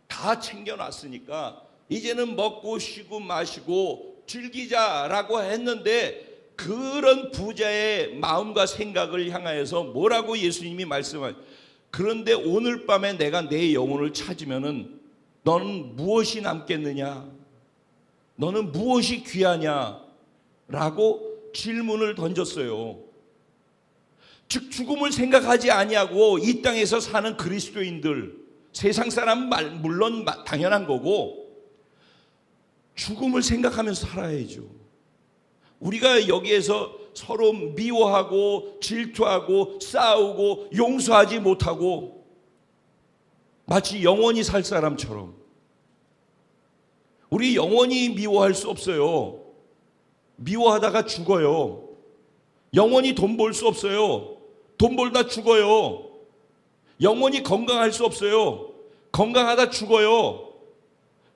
다 챙겨놨으니까 이제는 먹고 쉬고 마시고 즐기자라고 했는데, 그런 부자의 마음과 생각을 향하여서 뭐라고 예수님이 말씀하세요? 그런데 오늘 밤에 내가 내 영혼을 찾으면은 너는 무엇이 남겠느냐? 너는 무엇이 귀하냐? 라고 질문을 던졌어요. 즉 죽음을 생각하지 아니하고 이 땅에서 사는 그리스도인들, 세상 사람 물론 당연한 거고 죽음을 생각하면서 살아야죠. 우리가 여기에서 서로 미워하고 질투하고 싸우고 용서하지 못하고 마치 영원히 살 사람처럼, 우리 영원히 미워할 수 없어요. 미워하다가 죽어요. 영원히 돈 벌 수 없어요. 돈 벌다 죽어요. 영원히 건강할 수 없어요. 건강하다 죽어요.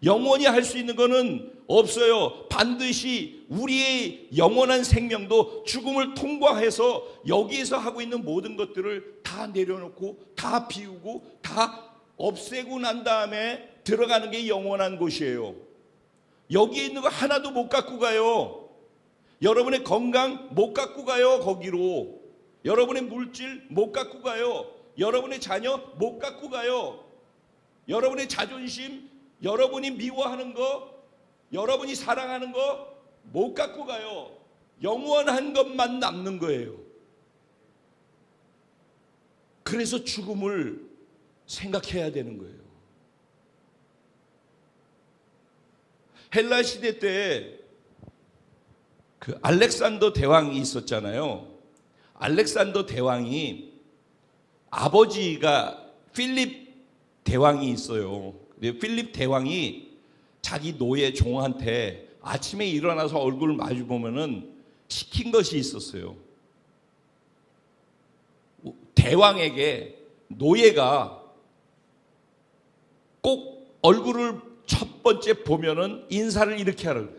영원히 할 수 있는 거는 없어요. 반드시 우리의 영원한 생명도 죽음을 통과해서 여기에서 하고 있는 모든 것들을 다 내려놓고 다 비우고 다 없애고 난 다음에 들어가는 게 영원한 곳이에요. 여기에 있는 거 하나도 못 갖고 가요. 여러분의 건강 못 갖고 가요. 거기로 여러분의 물질 못 갖고 가요. 여러분의 자녀 못 갖고 가요. 여러분의 자존심, 여러분이 미워하는 거, 여러분이 사랑하는 거 못 갖고 가요. 영원한 것만 남는 거예요. 그래서 죽음을 생각해야 되는 거예요. 헬라 시대 때 그 알렉산더 대왕이 있었잖아요. 알렉산더 대왕이 아버지가 필립 대왕이 있어요. 근데 필립 대왕이 자기 노예 종한테 아침에 일어나서 얼굴을 마주 보면은 시킨 것이 있었어요. 대왕에게 노예가 꼭 얼굴을 첫 번째 보면은 인사를 이렇게 하라.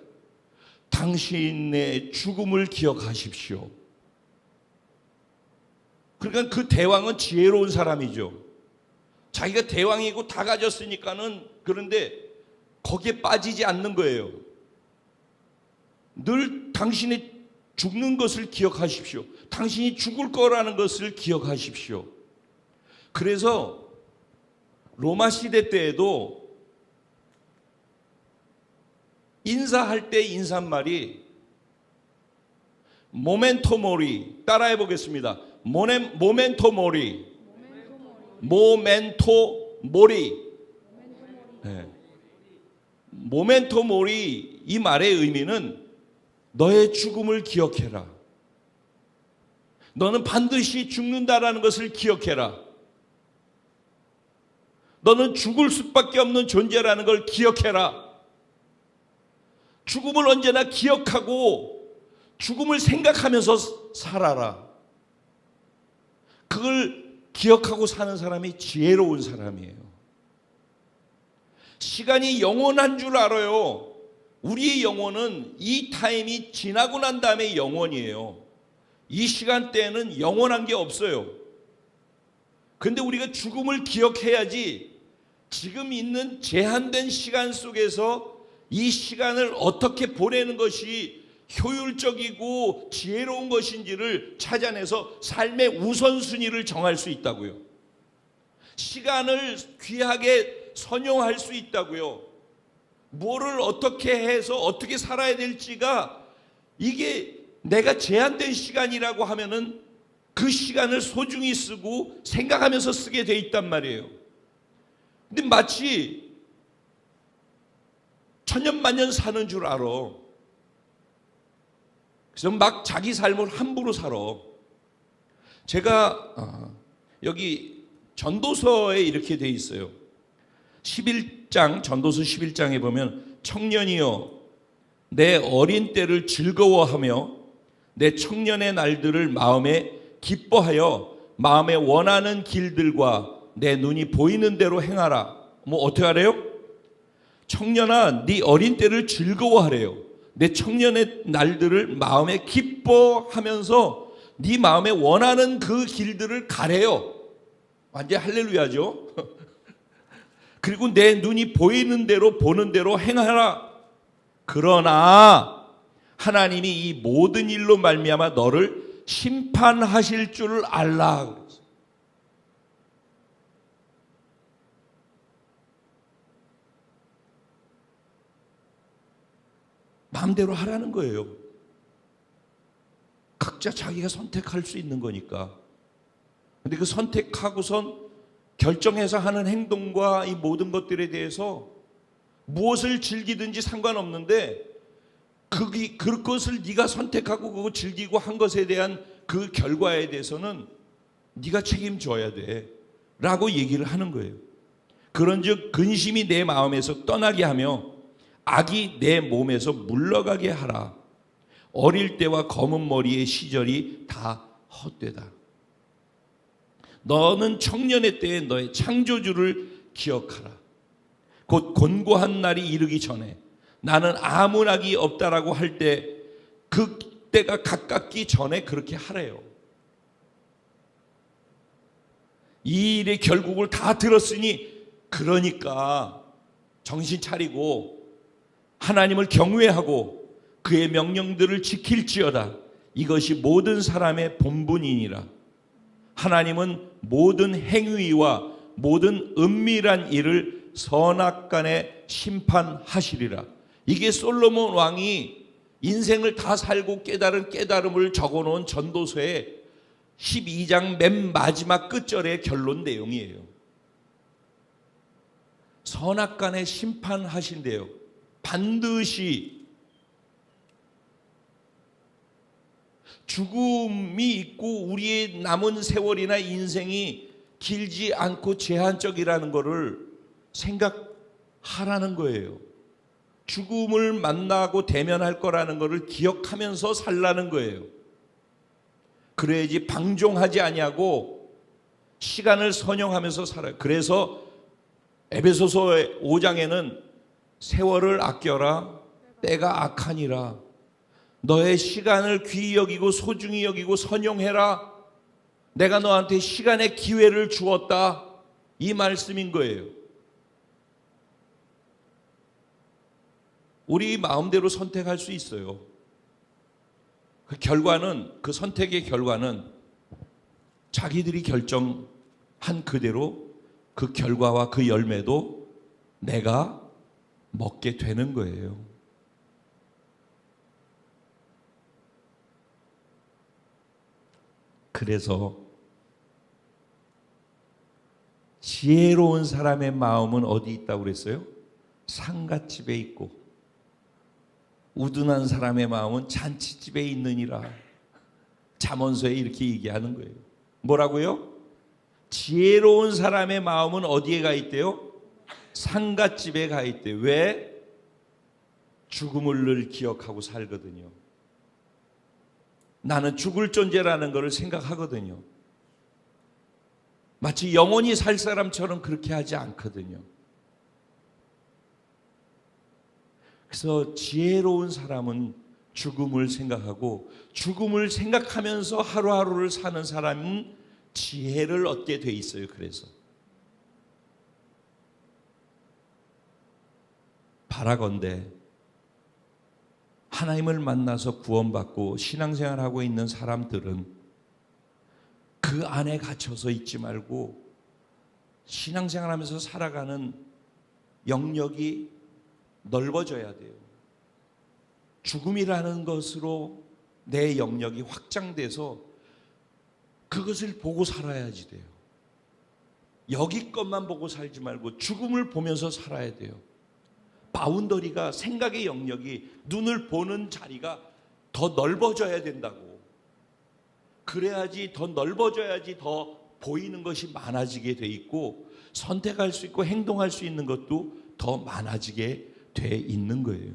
당신의 죽음을 기억하십시오. 그러니까 그 대왕은 지혜로운 사람이죠. 자기가 대왕이고 다 가졌으니까는, 그런데 거기에 빠지지 않는 거예요. 늘 당신의 죽는 것을 기억하십시오. 당신이 죽을 거라는 것을 기억하십시오. 그래서 로마 시대 때에도 인사할 때 인사말이 모멘토 모리, 따라해 보겠습니다. 모멘토 모리. 모멘토 모리. 네. 모멘토 모리, 이 말의 의미는 너의 죽음을 기억해라. 너는 반드시 죽는다라는 것을 기억해라. 너는 죽을 수밖에 없는 존재라는 걸 기억해라. 죽음을 언제나 기억하고 죽음을 생각하면서 살아라. 그걸 기억하고 사는 사람이 지혜로운 사람이에요. 시간이 영원한 줄 알아요. 우리의 영혼은 이 타임이 지나고 난 다음에 영원이에요. 이 시간대에는 영원한 게 없어요. 근데 우리가 죽음을 기억해야지 지금 있는 제한된 시간 속에서 이 시간을 어떻게 보내는 것이 효율적이고 지혜로운 것인지를 찾아내서 삶의 우선순위를 정할 수 있다고요. 시간을 귀하게 선용할 수 있다고요. 뭐를 어떻게 해서 어떻게 살아야 될지가, 이게 내가 제한된 시간이라고 하면은 그 시간을 소중히 쓰고 생각하면서 쓰게 돼 있단 말이에요. 근데 마치 천년만년 사는 줄 알아. 그래서 막 자기 삶을 함부로 살아. 제가 여기 전도서에 이렇게 돼 있어요. 11장, 전도서 11장에 보면, 청년이여 내 어린 때를 즐거워하며 내 청년의 날들을 마음에 기뻐하여 마음에 원하는 길들과 내 눈이 보이는 대로 행하라. 뭐 어떻게 하래요? 청년아, 네 어린 때를 즐거워하래요. 내 청년의 날들을 마음에 기뻐하면서 네 마음에 원하는 그 길들을 가래요. 완전 할렐루야죠. 그리고 내 눈이 보이는 대로 보는 대로 행하라. 그러나 하나님이 이 모든 일로 말미암아 너를 심판하실 줄 알라. 마음대로 하라는 거예요. 각자 자기가 선택할 수 있는 거니까. 근데 그 선택하고선 결정해서 하는 행동과 이 모든 것들에 대해서 무엇을 즐기든지 상관없는데, 그것을 네가 선택하고 그거 즐기고 한 것에 대한 그 결과에 대해서는 네가 책임져야 돼 라고 얘기를 하는 거예요. 그런즉 근심이 내 마음에서 떠나게 하며 악이 내 몸에서 물러가게 하라. 어릴 때와 검은 머리의 시절이 다 헛되다. 너는 청년의 때에 너의 창조주를 기억하라. 곧 곤고한 날이 이르기 전에 나는 아무 낙이 없다라고 할 때, 그 때가 가깝기 전에 그렇게 하래요. 이 일의 결국을 다 들었으니 그러니까 정신 차리고 하나님을 경외하고 그의 명령들을 지킬지어다. 이것이 모든 사람의 본분이니라. 하나님은 모든 행위와 모든 은밀한 일을 선악간에 심판하시리라. 이게 솔로몬 왕이 인생을 다 살고 깨달은 깨달음을 적어놓은 전도서의 12장 맨 마지막 끝절의 결론 내용이에요. 선악간에 심판하신대요. 반드시 죽음이 있고 우리의 남은 세월이나 인생이 길지 않고 제한적이라는 것을 생각하라는 거예요. 죽음을 만나고 대면할 거라는 것을 기억하면서 살라는 거예요. 그래야지 방종하지 아니하고 시간을 선용하면서 살아요. 그래서 에베소서 5장에는 세월을 아껴라, 때가 악하니라. 너의 시간을 귀히 여기고 소중히 여기고 선용해라. 내가 너한테 시간의 기회를 주었다. 이 말씀인 거예요. 우리 마음대로 선택할 수 있어요. 그 결과는, 그 선택의 결과는 자기들이 결정한 그대로 그 결과와 그 열매도 내가 먹게 되는 거예요. 그래서 지혜로운 사람의 마음은 어디 있다고 그랬어요? 상갓집에 있고 우둔한 사람의 마음은 잔치집에 있느니라. 잠언서에 이렇게 얘기하는 거예요. 뭐라고요? 지혜로운 사람의 마음은 어디에 가 있대요? 상갓집에 가 있대요. 왜? 죽음을 늘 기억하고 살거든요. 나는 죽을 존재라는 것을 생각하거든요. 마치 영원히 살 사람처럼 그렇게 하지 않거든요. 그래서 지혜로운 사람은 죽음을 생각하고 죽음을 생각하면서 하루하루를 사는 사람은 지혜를 얻게 돼 있어요. 그래서 바라건대 하나님을 만나서 구원받고 신앙생활하고 있는 사람들은 그 안에 갇혀서 있지 말고 신앙생활하면서 살아가는 영역이 넓어져야 돼요. 죽음이라는 것으로 내 영역이 확장돼서 그것을 보고 살아야지 돼요. 여기 것만 보고 살지 말고 죽음을 보면서 살아야 돼요. 바운더리가, 생각의 영역이, 눈을 보는 자리가 더 넓어져야 된다고. 그래야지, 더 넓어져야지 더 보이는 것이 많아지게 돼 있고 선택할 수 있고 행동할 수 있는 것도 더 많아지게 돼 있는 거예요.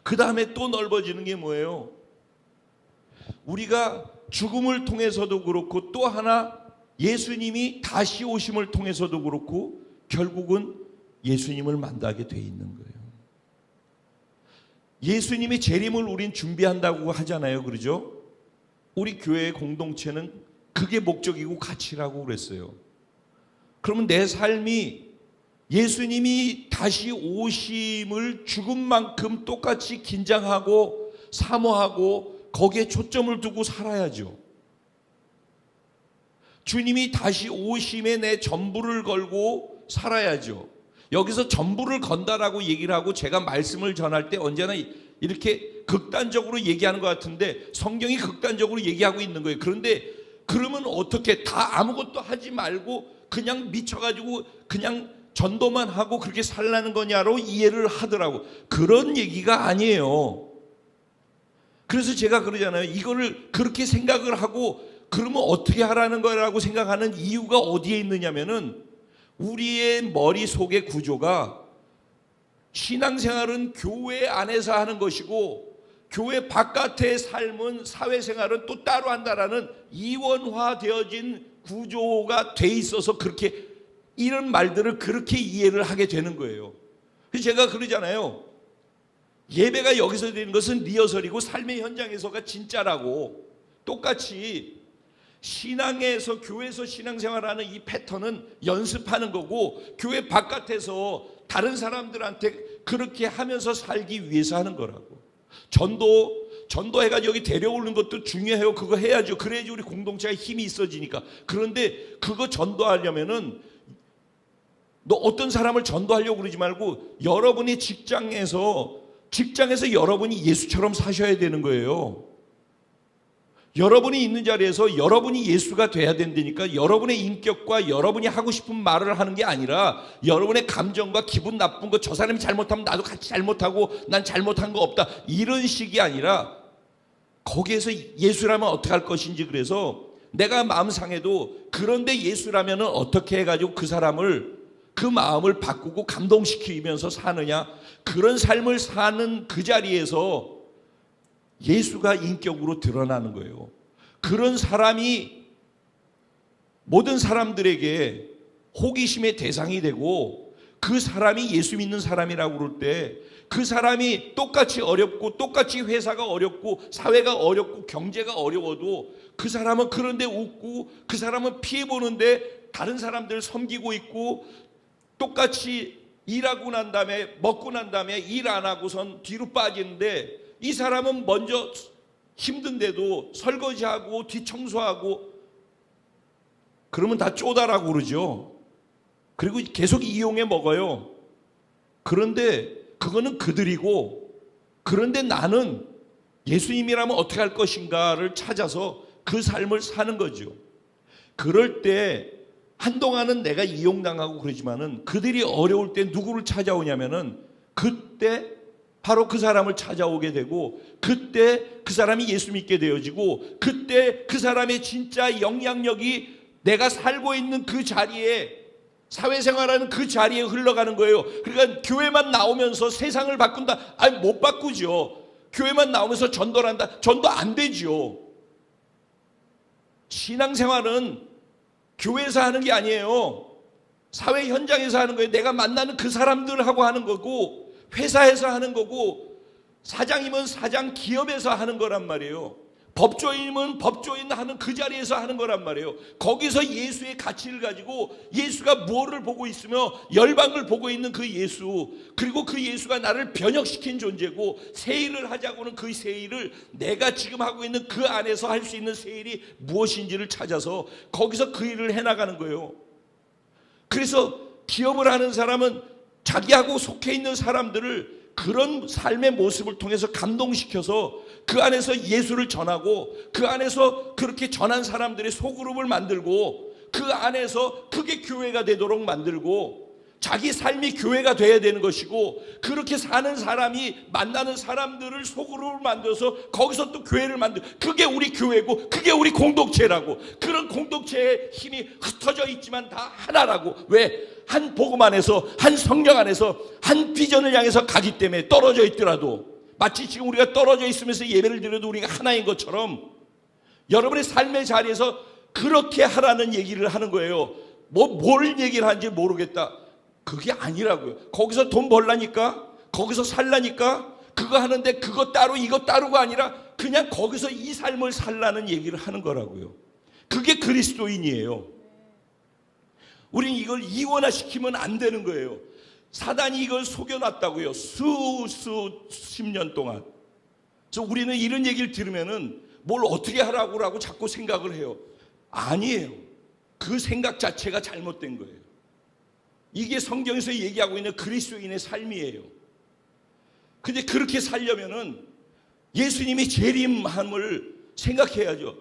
그 다음에 또 넓어지는 게 뭐예요? 우리가 죽음을 통해서도 그렇고 또 하나 예수님이 다시 오심을 통해서도 그렇고 결국은 예수님을 만나게 돼 있는 거예요. 예수님이 재림을 우린 준비한다고 하잖아요. 그러죠? 우리 교회의 공동체는 그게 목적이고 가치라고 그랬어요. 그러면 내 삶이 예수님이 다시 오심을 죽음만큼 똑같이 긴장하고 사모하고 거기에 초점을 두고 살아야죠. 주님이 다시 오심에 내 전부를 걸고 살아야죠. 여기서 전부를 건다라고 얘기를 하고 제가 말씀을 전할 때 언제나 이렇게 극단적으로 얘기하는 것 같은데 성경이 극단적으로 얘기하고 있는 거예요. 그런데 그러면 어떻게 다 아무것도 하지 말고 그냥 미쳐가지고 그냥 전도만 하고 그렇게 살라는 거냐로 이해를 하더라고. 그런 얘기가 아니에요. 그래서 제가 그러잖아요. 이거를 그렇게 생각을 하고 그러면 어떻게 하라는 거라고 생각하는 이유가 어디에 있느냐면은 우리의 머릿속의 구조가 신앙생활은 교회 안에서 하는 것이고 교회 바깥의 삶은 사회생활은 또 따로 한다라는 이원화되어진 구조가 돼 있어서 그렇게 이런 말들을 그렇게 이해를 하게 되는 거예요. 그래서 제가 그러잖아요. 예배가 여기서 되는 것은 리허설이고 삶의 현장에서가 진짜라고. 똑같이 신앙에서 교회에서 신앙생활하는 이 패턴은 연습하는 거고 교회 바깥에서 다른 사람들한테 그렇게 하면서 살기 위해서 하는 거라고. 전도해가지고 여기 데려오는 것도 중요해요. 그거 해야죠. 그래야지 우리 공동체가 힘이 있어지니까. 그런데 그거 전도하려면은 너 어떤 사람을 전도하려고 그러지 말고 여러분이 직장에서 여러분이 예수처럼 사셔야 되는 거예요. 여러분이 있는 자리에서 여러분이 예수가 돼야 된다니까 여러분의 인격과 여러분이 하고 싶은 말을 하는 게 아니라 여러분의 감정과 기분 나쁜 거, 저 사람이 잘못하면 나도 같이 잘못하고 난 잘못한 거 없다, 이런 식이 아니라 거기에서 예수라면 어떻게 할 것인지, 그래서 내가 마음 상해도 그런데 예수라면 어떻게 해가지고 그 사람을, 그 마음을 바꾸고 감동시키면서 사느냐, 그런 삶을 사는 그 자리에서 예수가 인격으로 드러나는 거예요. 그런 사람이 모든 사람들에게 호기심의 대상이 되고, 그 사람이 예수 믿는 사람이라고 그럴 때 그 사람이 똑같이 어렵고 똑같이 회사가 어렵고 사회가 어렵고 경제가 어려워도 그 사람은 그런데 웃고, 그 사람은 피해보는데 다른 사람들 섬기고 있고, 똑같이 일하고 난 다음에 먹고 난 다음에 일 안 하고선 뒤로 빠지는데 이 사람은 먼저 힘든데도 설거지하고 뒷청소하고, 그러면 다 쪼다라고 그러죠. 그리고 계속 이용해 먹어요. 그런데 그거는 그들이고, 그런데 나는 예수님이라면 어떻게 할 것인가를 찾아서 그 삶을 사는 거죠. 그럴 때 한동안은 내가 이용당하고 그러지만은 그들이 어려울 때 누구를 찾아오냐면은 그때 바로 그 사람을 찾아오게 되고, 그때 그 사람이 예수 믿게 되어지고, 그때 그 사람의 진짜 영향력이 내가 살고 있는 그 자리에, 사회생활하는 그 자리에 흘러가는 거예요. 그러니까 교회만 나오면서 세상을 바꾼다? 아니, 못 바꾸죠. 교회만 나오면서 전도를 한다? 전도 안 되죠. 신앙생활은 교회에서 하는 게 아니에요. 사회 현장에서 하는 거예요. 내가 만나는 그 사람들하고 하는 거고, 회사에서 하는 거고, 사장이면 사장 기업에서 하는 거란 말이에요. 법조인은 법조인 하는 그 자리에서 하는 거란 말이에요. 거기서 예수의 가치를 가지고, 예수가 무엇을 보고 있으며 열방을 보고 있는 그 예수, 그리고 그 예수가 나를 변혁시킨 존재고, 새 일을 하자고는 그 새 일을 내가 지금 하고 있는 그 안에서 할 수 있는 새 일이 무엇인지를 찾아서 거기서 그 일을 해나가는 거예요. 그래서 기업을 하는 사람은 자기하고 속해 있는 사람들을 그런 삶의 모습을 통해서 감동시켜서 그 안에서 예수를 전하고, 그 안에서 그렇게 전한 사람들의 소그룹을 만들고, 그 안에서 그게 교회가 되도록 만들고, 자기 삶이 교회가 돼야 되는 것이고, 그렇게 사는 사람이 만나는 사람들을 소그룹을 만들어서 거기서 또 교회를 만들고, 그게 우리 교회고 그게 우리 공동체라고. 그런 공동체의 힘이 흩어져 있지만 다 하나라고. 왜? 한 복음 안에서, 한 성령 안에서, 한 비전을 향해서 가기 때문에. 떨어져 있더라도, 마치 지금 우리가 떨어져 있으면서 예배를 드려도 우리가 하나인 것처럼 여러분의 삶의 자리에서 그렇게 하라는 얘기를 하는 거예요. 뭘 얘기를 하는지 모르겠다, 그게 아니라고요. 거기서 돈 벌라니까, 거기서 살라니까 그거 하는데 그거 따로 이거 따로가 아니라 그냥 거기서 이 삶을 살라는 얘기를 하는 거라고요. 그게 그리스도인이에요. 우리는 이걸 이원화시키면 안 되는 거예요. 사단이 이걸 속여놨다고요. 수십 년 동안. 그래서 우리는 이런 얘기를 들으면은 뭘 어떻게 하라고 자꾸 생각을 해요. 아니에요. 그 생각 자체가 잘못된 거예요. 이게 성경에서 얘기하고 있는 그리스도인의 삶이에요. 근데 그렇게 살려면은 예수님이 재림함을 생각해야죠.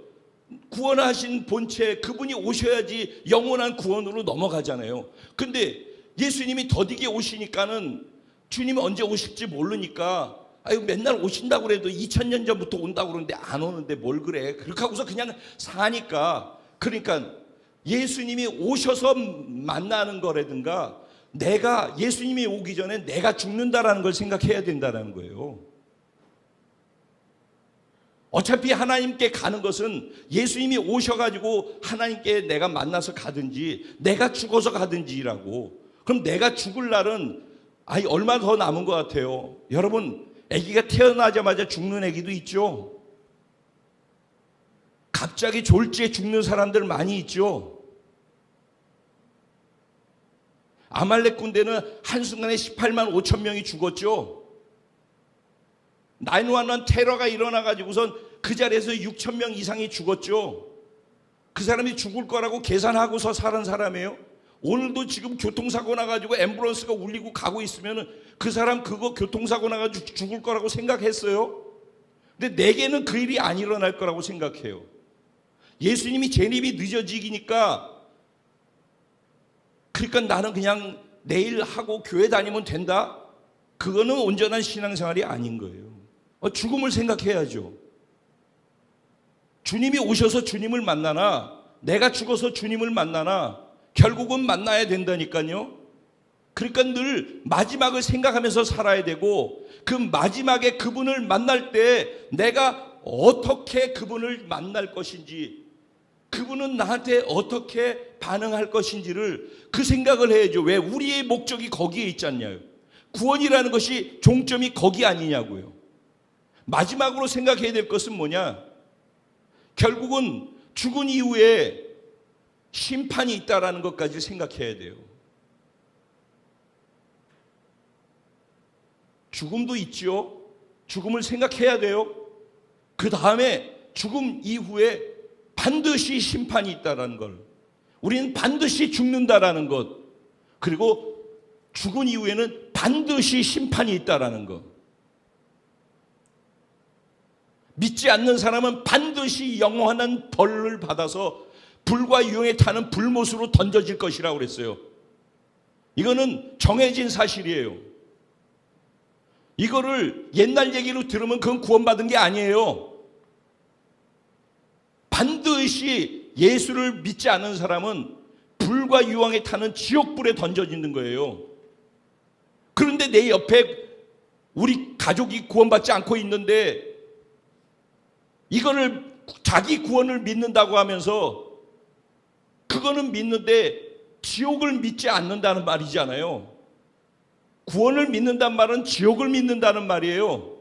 구원하신 본체, 그분이 오셔야지 영원한 구원으로 넘어가잖아요. 근데 예수님이 더디게 오시니까는, 주님이 언제 오실지 모르니까, 아유 맨날 오신다고 그래도 2000년 전부터 온다고 그러는데 안 오는데 뭘 그래, 그렇게 하고서 그냥 사니까. 그러니까 예수님이 오셔서 만나는 거라든가, 내가 예수님이 오기 전에 내가 죽는다라는 걸 생각해야 된다는 거예요. 어차피 하나님께 가는 것은 예수님이 오셔가지고 하나님께 내가 만나서 가든지 내가 죽어서 가든지라고. 그럼 내가 죽을 날은 얼마 더 남은 것 같아요? 여러분, 아기가 태어나자마자 죽는 아기도 있죠. 갑자기 졸지에 죽는 사람들 많이 있죠. 아말렉 군대는 한순간에 18만 5천 명이 죽었죠. 911 테러가 일어나가지고선 그 자리에서 6천 명 이상이 죽었죠. 그 사람이 죽을 거라고 계산하고서 살은 사람이에요. 오늘도 지금 교통사고 나가지고 앰뷸런스가 울리고 가고 있으면 그 사람 그거 교통사고 나가지고 죽을 거라고 생각했어요? 근데 내게는 그 일이 안 일어날 거라고 생각해요. 예수님이 재림이 늦어지기니까 그러니까 나는 그냥 내일 하고 교회 다니면 된다? 그거는 온전한 신앙생활이 아닌 거예요. 죽음을 생각해야죠. 주님이 오셔서 주님을 만나나 내가 죽어서 주님을 만나나 결국은 만나야 된다니까요. 그러니까 늘 마지막을 생각하면서 살아야 되고 그 마지막에 그분을 만날 때 내가 어떻게 그분을 만날 것인지 그분은 나한테 어떻게 반응할 것인지를 그 생각을 해야죠. 왜? 우리의 목적이 거기에 있지 않냐요. 구원이라는 것이 종점이 거기 아니냐고요. 마지막으로 생각해야 될 것은 뭐냐? 결국은 죽은 이후에 심판이 있다라는 것까지 생각해야 돼요. 죽음도 있지요. 죽음을 생각해야 돼요. 그 다음에 죽음 이후에 반드시 심판이 있다라는 걸, 우리는 반드시 죽는다라는 것, 그리고 죽은 이후에는 반드시 심판이 있다라는 것. 믿지 않는 사람은 반드시 영원한 벌을 받아서 불과 유황에 타는 불못으로 던져질 것이라고 그랬어요. 이거는 정해진 사실이에요. 이거를 옛날 얘기로 들으면 그건 구원받은 게 아니에요. 반드시 예수를 믿지 않는 사람은 불과 유황에 타는 지옥불에 던져지는 거예요. 그런데 내 옆에 우리 가족이 구원받지 않고 있는데 이거를 자기 구원을 믿는다고 하면서 그거는 믿는데 지옥을 믿지 않는다는 말이잖아요. 구원을 믿는다는 말은 지옥을 믿는다는 말이에요.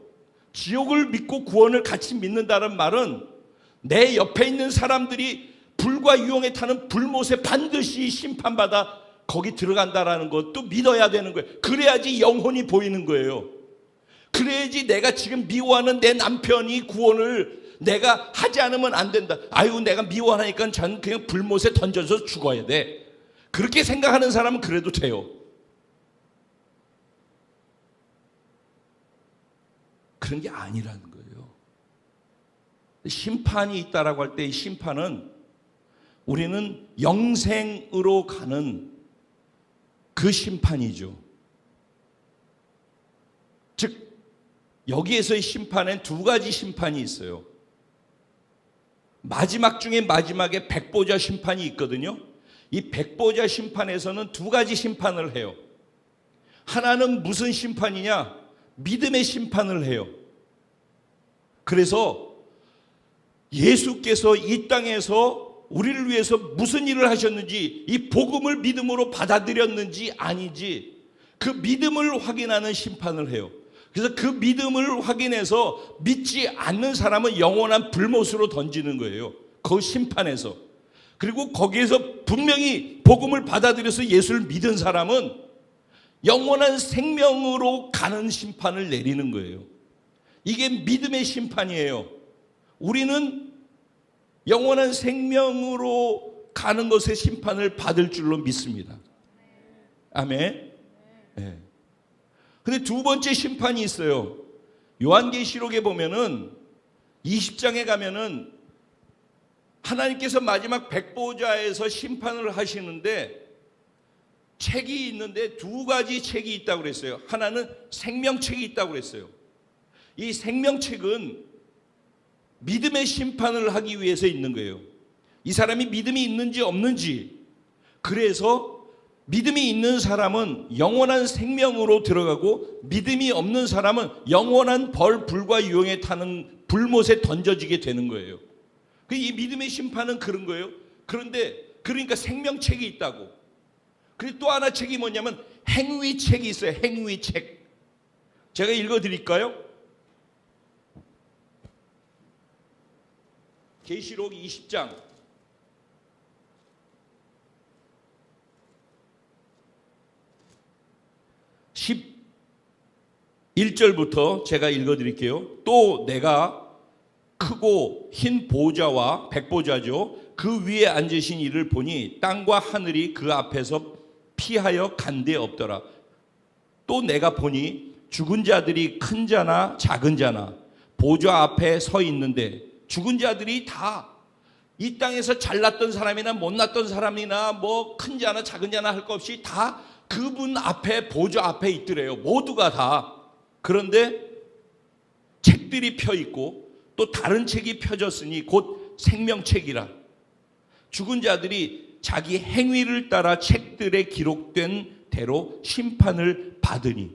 지옥을 믿고 구원을 같이 믿는다는 말은 내 옆에 있는 사람들이 불과 유황에 타는 불못에 반드시 심판받아 거기 들어간다라는 것도 믿어야 되는 거예요. 그래야지 영혼이 보이는 거예요. 그래야지 내가 지금 미워하는 내 남편이 구원을 내가 하지 않으면 안 된다. 아유, 내가 미워하니까 저는 그냥 불못에 던져서 죽어야 돼. 그렇게 생각하는 사람은 그래도 돼요. 그런 게 아니라는 거예요. 심판이 있다라고 할 때 이 심판은 우리는 영생으로 가는 그 심판이죠. 즉 여기에서의 심판엔 두 가지 심판이 있어요. 마지막 중에 마지막에 백보자 심판이 있거든요. 이 백보자 심판에서는 두 가지 심판을 해요. 하나는 무슨 심판이냐? 믿음의 심판을 해요. 그래서 예수께서 이 땅에서 우리를 위해서 무슨 일을 하셨는지, 이 복음을 믿음으로 받아들였는지 아닌지 그 믿음을 확인하는 심판을 해요. 그래서 그 믿음을 확인해서 믿지 않는 사람은 영원한 불못으로 던지는 거예요. 그 심판에서. 그리고 거기에서 분명히 복음을 받아들여서 예수를 믿은 사람은 영원한 생명으로 가는 심판을 내리는 거예요. 이게 믿음의 심판이에요. 우리는 영원한 생명으로 가는 것의 심판을 받을 줄로 믿습니다. 아멘. 네. 근데 두 번째 심판이 있어요. 요한계시록에 보면은 20장에 가면은 하나님께서 마지막 백보자에서 심판을 하시는데 책이 있는데 두 가지 책이 있다고 그랬어요. 하나는 생명책이 있다고 그랬어요. 이 생명책은 믿음의 심판을 하기 위해서 있는 거예요. 이 사람이 믿음이 있는지 없는지. 그래서 믿음이 있는 사람은 영원한 생명으로 들어가고 믿음이 없는 사람은 영원한 벌, 불과 유황에 타는 불못에 던져지게 되는 거예요. 이 믿음의 심판은 그런 거예요. 그런데 그러니까 생명책이 있다고. 그리고 또 하나 책이 뭐냐면 행위책이 있어요. 행위책. 제가 읽어드릴까요? 계시록 20장 11절부터 제가 읽어드릴게요. 또 내가 크고 흰 보좌와 백보좌죠. 그 위에 앉으신 이를 보니 땅과 하늘이 그 앞에서 피하여 간 데 없더라. 또 내가 보니 죽은 자들이 큰 자나 작은 자나 보좌 앞에 서 있는데 죽은 자들이 다 이 땅에서 잘났던 사람이나 못났던 사람이나 뭐 큰 자나 작은 자나 할 것 없이 다 그분 앞에 보좌 앞에 있더래요. 모두가 다. 그런데 책들이 펴 있고 또 다른 책이 펴졌으니 곧 생명책이라. 죽은 자들이 자기 행위를 따라 책들에 기록된 대로 심판을 받으니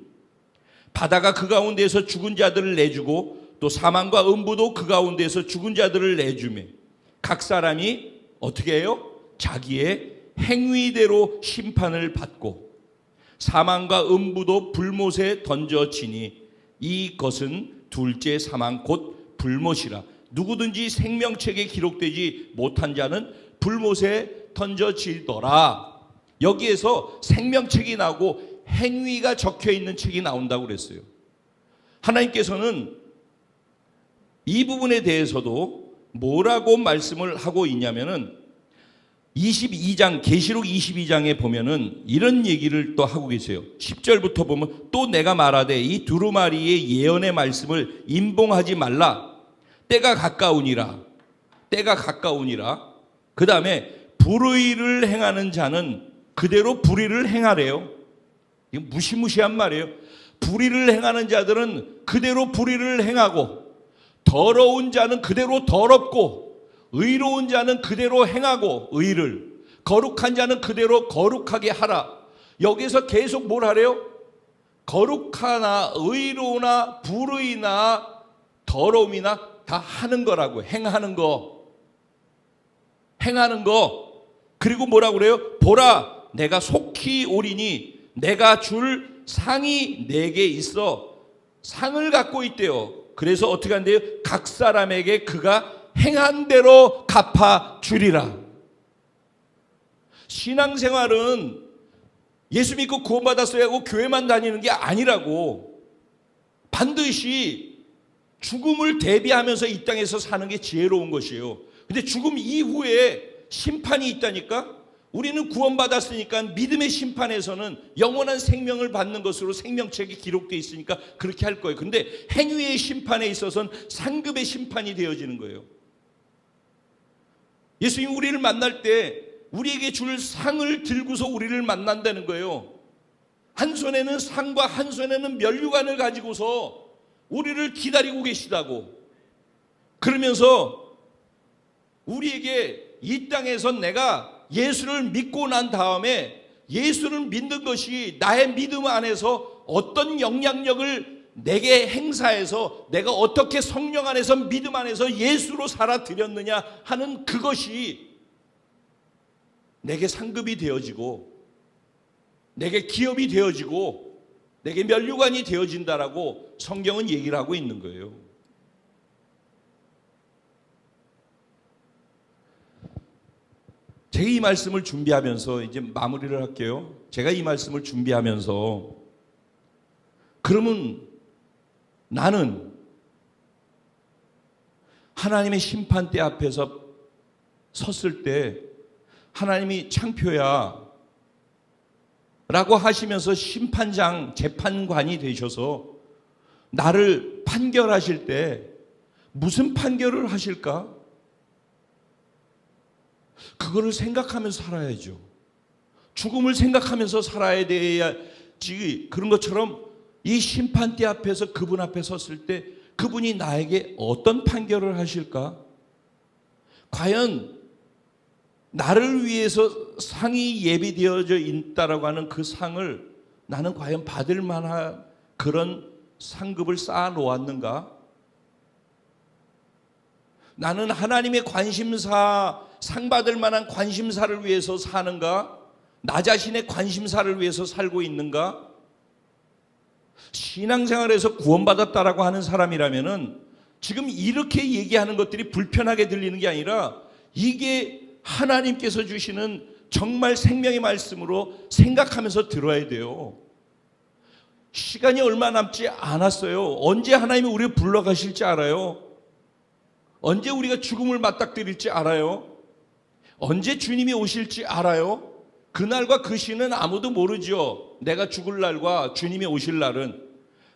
바다가 그 가운데에서 죽은 자들을 내주고 또 사망과 음부도 그 가운데에서 죽은 자들을 내주매 각 사람이 어떻게 해요? 자기의 행위대로 심판을 받고 사망과 음부도 불못에 던져지니 이것은 둘째 사망 곧 불못이라. 누구든지 생명책에 기록되지 못한 자는 불못에 던져지더라. 여기에서 생명책이 나오고 행위가 적혀 있는 책이 나온다고 그랬어요. 하나님께서는 이 부분에 대해서도 뭐라고 말씀을 하고 있냐면은 22장 계시록 22장에 보면은 이런 얘기를 또 하고 계세요. 10절부터 보면 또 내가 말하되 이 두루마리의 예언의 말씀을 임봉하지 말라. 때가 가까우니라. 때가 가까우니라. 그 다음에 불의를 행하는 자는 그대로 불의를 행하래요. 이거 무시무시한 말이에요. 불의를 행하는 자들은 그대로 불의를 행하고 더러운 자는 그대로 더럽고 의로운 자는 그대로 행하고 의를 거룩한 자는 그대로 거룩하게 하라. 여기서 계속 뭘 하래요? 거룩하나 의로우나 불의나 더러움이나 다 하는 거라고. 행하는 거. 그리고 뭐라고 그래요? 보라 내가 속히 오리니 내가 줄 상이 내게 있어. 상을 갖고 있대요. 그래서 어떻게 한대요? 각 사람에게 그가 행한 대로 갚아 주리라. 신앙생활은 예수 믿고 구원받았어야 하고 교회만 다니는 게 아니라고. 반드시 죽음을 대비하면서 이 땅에서 사는 게 지혜로운 것이에요. 근데 죽음 이후에 심판이 있다니까? 우리는 구원받았으니까 믿음의 심판에서는 영원한 생명을 받는 것으로 생명책이 기록되어 있으니까 그렇게 할 거예요. 근데 행위의 심판에 있어서는 상급의 심판이 되어지는 거예요. 예수님 우리를 만날 때 우리에게 줄 상을 들고서 우리를 만난다는 거예요. 한 손에는 상과 한 손에는 면류관을 가지고서 우리를 기다리고 계시다고. 그러면서 우리에게 이 땅에서 내가 예수를 믿고 난 다음에 예수를 믿는 것이 나의 믿음 안에서 어떤 영향력을 내게 행사해서 내가 어떻게 성령 안에서 믿음 안에서 예수로 살아드렸느냐 하는 그것이 내게 상급이 되어지고 내게 기업이 되어지고 내게 면류관이 되어진다라고 성경은 얘기를 하고 있는 거예요. 제가 이 말씀을 준비하면서 이제 마무리를 할게요. 제가 이 말씀을 준비하면서 그러면 나는 하나님의 심판대 앞에서 섰을 때 하나님이 창표야 라고 하시면서 심판장 재판관이 되셔서 나를 판결하실 때 무슨 판결을 하실까? 그거를 생각하면서 살아야죠. 죽음을 생각하면서 살아야 돼야지. 그런 것처럼 이 심판대 앞에서 그분 앞에 섰을 때 그분이 나에게 어떤 판결을 하실까? 과연 나를 위해서 상이 예비되어져 있다라고 하는 그 상을 나는 과연 받을 만한 그런 상급을 쌓아 놓았는가? 나는 하나님의 관심사, 상 받을 만한 관심사를 위해서 사는가? 나 자신의 관심사를 위해서 살고 있는가? 신앙생활에서 구원받았다라고 하는 사람이라면은 지금 이렇게 얘기하는 것들이 불편하게 들리는 게 아니라 이게 하나님께서 주시는 정말 생명의 말씀으로 생각하면서 들어야 돼요. 시간이 얼마 남지 않았어요. 언제 하나님이 우리를 불러가실지 알아요? 언제 우리가 죽음을 맞닥뜨릴지 알아요? 언제 주님이 오실지 알아요? 그날과 그 시는 아무도 모르죠. 내가 죽을 날과 주님이 오실 날은.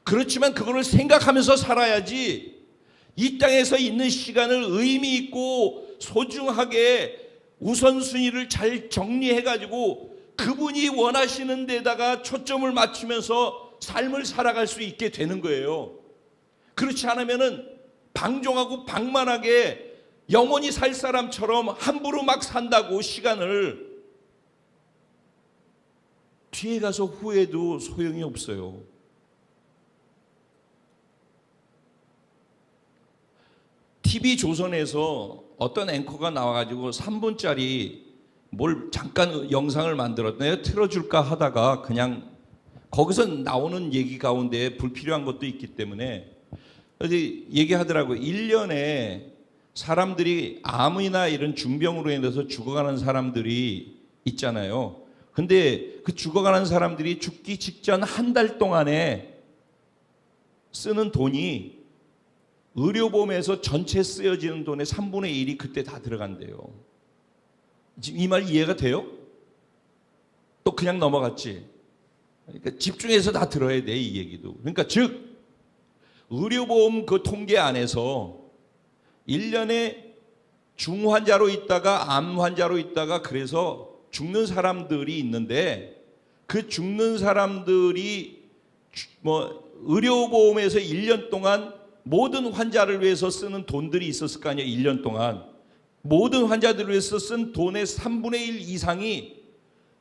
그렇지만 그거를 생각하면서 살아야지 이 땅에서 있는 시간을 의미 있고 소중하게 우선순위를 잘 정리해가지고 그분이 원하시는 데다가 초점을 맞추면서 삶을 살아갈 수 있게 되는 거예요. 그렇지 않으면은 방종하고 방만하게 영원히 살 사람처럼 함부로 막 산다고 시간을, 뒤에 가서 후회도 소용이 없어요. TV조선에서 어떤 앵커가 나와가지고 3분짜리 뭘 잠깐 영상을 만들었네요. 틀어줄까 하다가 그냥 거기서 나오는 얘기 가운데 불필요한 것도 있기 때문에 어디 얘기하더라고요. 1년에 사람들이 암이나 이런 중병으로 인해서 죽어가는 사람들이 있잖아요. 근데 그 죽어가는 사람들이 죽기 직전 한 달 동안에 쓰는 돈이 의료보험에서 전체 쓰여지는 돈의 3분의 1이 그때 다 들어간대요. 지금 이 말 이해가 돼요? 또 그냥 넘어갔지? 그러니까 집중해서 다 들어야 돼, 이 얘기도. 그러니까 즉 의료보험 그 통계 안에서 1년에 중환자로 있다가 암환자로 있다가 그래서 죽는 사람들이 있는데, 그 죽는 사람들이 의료보험에서 1년 동안 모든 환자를 위해서 쓰는 돈들이 있었을 거 아니에요. 1년 동안 모든 환자들을 위해서 쓴 돈의 3분의 1 이상이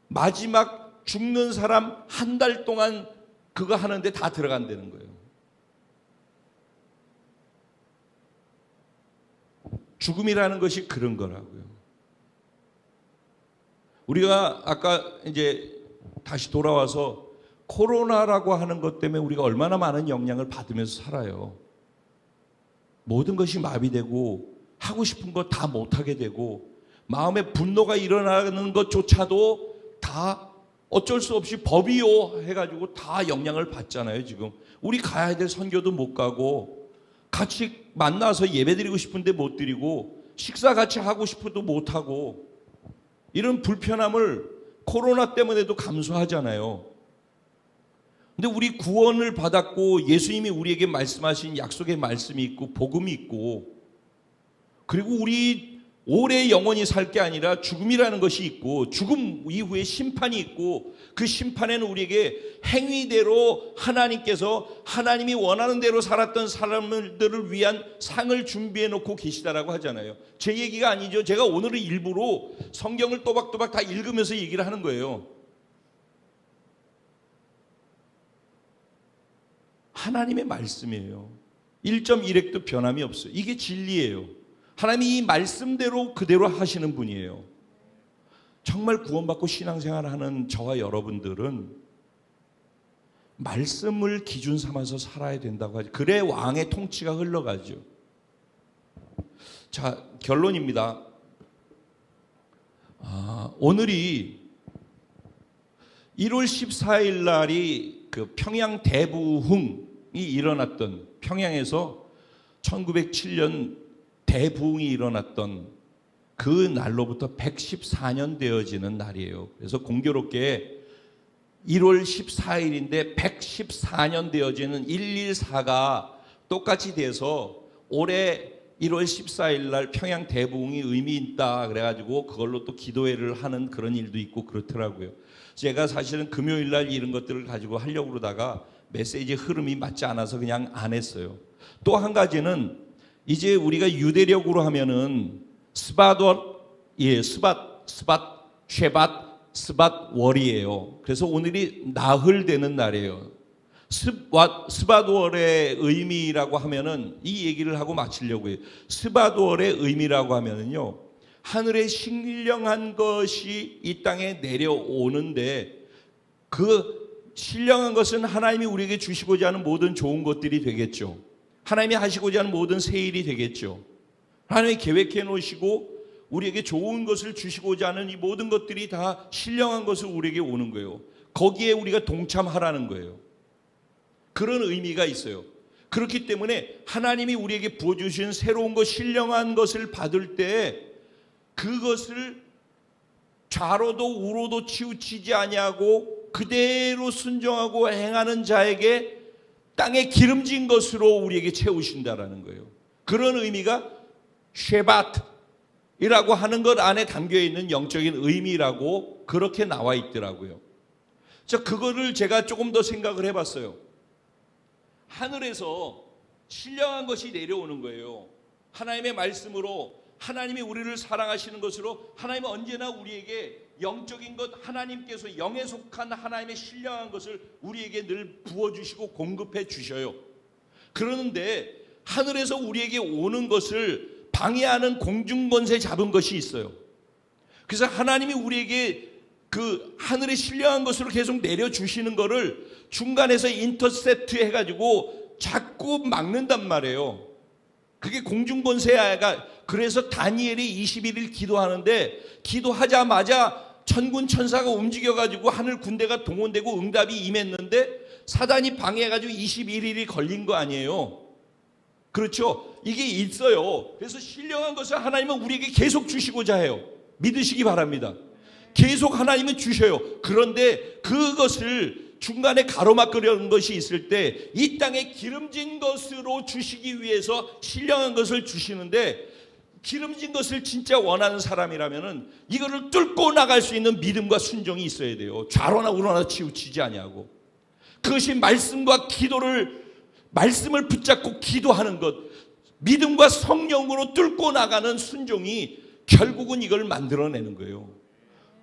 마지막 죽는 사람 한 달 동안 그거 하는데 다 들어간다는 거예요. 죽음이라는 것이 그런 거라고요. 우리가 아까 이제 다시 돌아와서 코로나라고 하는 것 때문에 우리가 얼마나 많은 영향을 받으면서 살아요. 모든 것이 마비되고 하고 싶은 거 다 못하게 되고 마음에 분노가 일어나는 것조차도 다 어쩔 수 없이 법이요 해가지고 다 영향을 받잖아요. 지금 우리 가야 될 선교도 못 가고 같이 만나서 예배드리고 싶은데 못 드리고 식사 같이 하고 싶어도 못 하고 이런 불편함을 코로나 때문에도 감수하잖아요. 근데 우리 구원을 받았고 예수님이 우리에게 말씀하신 약속의 말씀이 있고 복음이 있고, 그리고 우리 오래 영원히 살 게 아니라 죽음이라는 것이 있고 죽음 이후에 심판이 있고, 그 심판에는 우리에게 행위대로 하나님께서 하나님이 원하는 대로 살았던 사람들을 위한 상을 준비해 놓고 계시다라고 하잖아요. 제 얘기가 아니죠. 제가 오늘은 일부러 성경을 또박또박 다 읽으면서 얘기를 하는 거예요. 하나님의 말씀이에요. 1.1획도 변함이 없어요. 이게 진리예요. 하나님이 이 말씀대로 그대로 하시는 분이에요. 정말 구원받고 신앙생활하는 저와 여러분들은 말씀을 기준 삼아서 살아야 된다고 하죠. 그래 왕의 통치가 흘러가죠. 자, 결론입니다. 오늘이 1월 14일 날이 그 평양 대부흥이 일어났던, 평양에서 1907년 대부흥이 일어났던 그 날로부터 114년 되어지는 날이에요. 그래서 공교롭게 1월 14일인데 114년 되어지는 114가 똑같이 돼서 올해 1월 14일 날 평양 대부흥이 의미 있다 그래가지고 그걸로 또 기도회를 하는 그런 일도 있고 그렇더라고요. 제가 사실은 금요일 날 이런 것들을 가지고 하려고 그러다가 메시지 흐름이 맞지 않아서 그냥 안 했어요. 또 한 가지는 이제 우리가 유대력으로 하면은 스밧, 쉐밧, 스밧월이에요. 그래서 오늘이 나흘 되는 날이에요. 스밧월의 의미라고 하면은 이 얘기를 하고 마치려고 해요. 스밧월의 의미라고 하면은요, 하늘에 신령한 것이 이 땅에 내려오는데, 그 신령한 것은 하나님이 우리에게 주시고자 하는 모든 좋은 것들이 되겠죠. 하나님이 하시고자 하는 모든 새 일이 되겠죠. 하나님이 계획해 놓으시고 우리에게 좋은 것을 주시고자 하는 이 모든 것들이 다 신령한 것을 우리에게 오는 거예요. 거기에 우리가 동참하라는 거예요. 그런 의미가 있어요. 그렇기 때문에 하나님이 우리에게 부어주신 새로운 것, 신령한 것을 받을 때 그것을 좌로도 우로도 치우치지 아니하고 그대로 순종하고 행하는 자에게 땅에 기름진 것으로 우리에게 채우신다라는 거예요. 그런 의미가 쉐바트이라고 하는 것 안에 담겨 있는 영적인 의미라고 그렇게 나와 있더라고요. 자, 그거를 제가 조금 더 생각을 해봤어요. 하늘에서 신령한 것이 내려오는 거예요. 하나님의 말씀으로, 하나님이 우리를 사랑하시는 것으로 하나님은 언제나 우리에게 영적인 것, 하나님께서 영에 속한 하나님의 신령한 것을 우리에게 늘 부어주시고 공급해 주셔요. 그러는데 하늘에서 우리에게 오는 것을 방해하는 공중권세 잡은 것이 있어요. 그래서 하나님이 우리에게 그 하늘의 신령한 것으로 계속 내려주시는 것을 중간에서 인터셉트 해가지고 자꾸 막는단 말이에요. 그게 공중권세가. 그래서 다니엘이 21일 기도하는데 기도하자마자 천군 천사가 움직여가지고 하늘 군대가 동원되고 응답이 임했는데 사단이 방해해가지고 21일이 걸린 거 아니에요. 그렇죠? 이게 있어요. 그래서 신령한 것을 하나님은 우리에게 계속 주시고자 해요. 믿으시기 바랍니다. 계속 하나님은 주셔요. 그런데 그것을 중간에 가로막으려는 것이 있을 때 이 땅에 기름진 것으로 주시기 위해서 신령한 것을 주시는데, 기름진 것을 진짜 원하는 사람이라면은 이거를 뚫고 나갈 수 있는 믿음과 순종이 있어야 돼요. 좌로나 우로나 치우치지 아니하고. 그것이 말씀과 기도를, 말씀을 붙잡고 기도하는 것, 믿음과 성령으로 뚫고 나가는 순종이 결국은 이걸 만들어내는 거예요.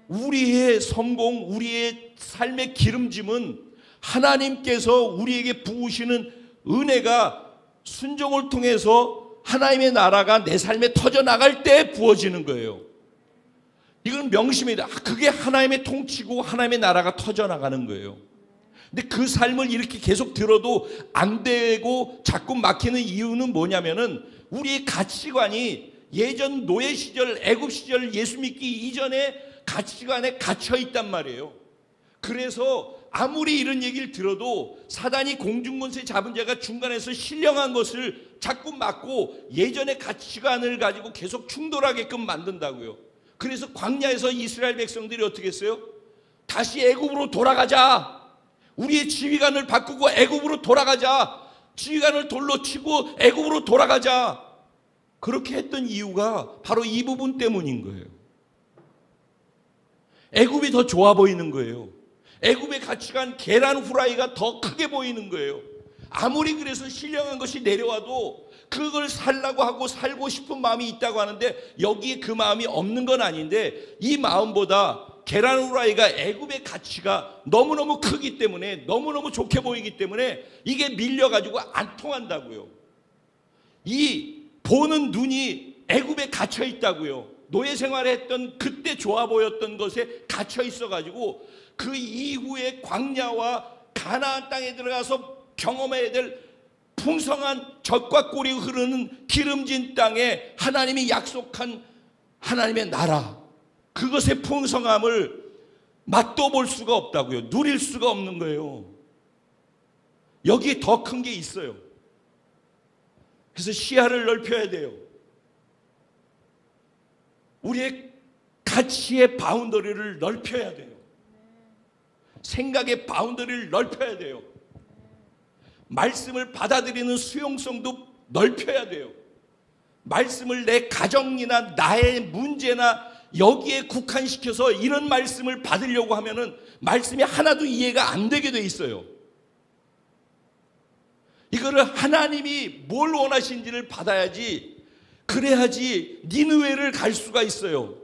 우리의 성공, 우리의 삶의 기름짐은 하나님께서 우리에게 부으시는 은혜가 순종을 통해서 하나님의 나라가 내 삶에 터져나갈 때 부어지는 거예요. 이건 명심이다. 그게 하나님의 통치고 하나님의 나라가 터져나가는 거예요. 근데 그 삶을 이렇게 계속 들어도 안 되고 자꾸 막히는 이유는 뭐냐면은 우리의 가치관이 예전 노예 시절, 애굽 시절 예수 믿기 이전에 가치관에 갇혀 있단 말이에요. 그래서 아무리 이런 얘기를 들어도 사단이 공중권세 잡은 자가 중간에서 신령한 것을 자꾸 막고 예전의 가치관을 가지고 계속 충돌하게끔 만든다고요. 그래서 광야에서 이스라엘 백성들이 어떻게 했어요? 다시 애굽으로 돌아가자. 우리의 지휘관을 바꾸고 애굽으로 돌아가자. 지휘관을 돌로 치고 애굽으로 돌아가자. 그렇게 했던 이유가 바로 이 부분 때문인 거예요. 애굽이 더 좋아 보이는 거예요. 애굽의 가치관, 계란 후라이가 더 크게 보이는 거예요. 아무리 그래서 신령한 것이 내려와도 그걸 살라고 하고 살고 싶은 마음이 있다고 하는데 여기에 그 마음이 없는 건 아닌데, 이 마음보다 계란 후라이가 애굽의 가치가 너무너무 크기 때문에, 너무너무 좋게 보이기 때문에 이게 밀려가지고 안 통한다고요. 이 보는 눈이 애굽에 갇혀 있다고요. 노예 생활을 했던 그때 좋아 보였던 것에 갇혀 있어가지고 그 이후에 광야와 가나안 땅에 들어가서 경험해야 될 풍성한 젖과 꿀이 흐르는 기름진 땅에 하나님이 약속한 하나님의 나라, 그것의 풍성함을 맛도 볼 수가 없다고요. 누릴 수가 없는 거예요. 여기에 더 큰 게 있어요. 그래서 시야를 넓혀야 돼요. 우리의 가치의 바운더리를 넓혀야 돼요. 생각의 바운더리를 넓혀야 돼요. 말씀을 받아들이는 수용성도 넓혀야 돼요. 말씀을 내 가정이나 나의 문제나 여기에 국한시켜서 이런 말씀을 받으려고 하면은 말씀이 하나도 이해가 안 되게 돼 있어요. 이거를 하나님이 뭘 원하시는지를 받아야지, 그래야지 니느웨를 갈 수가 있어요.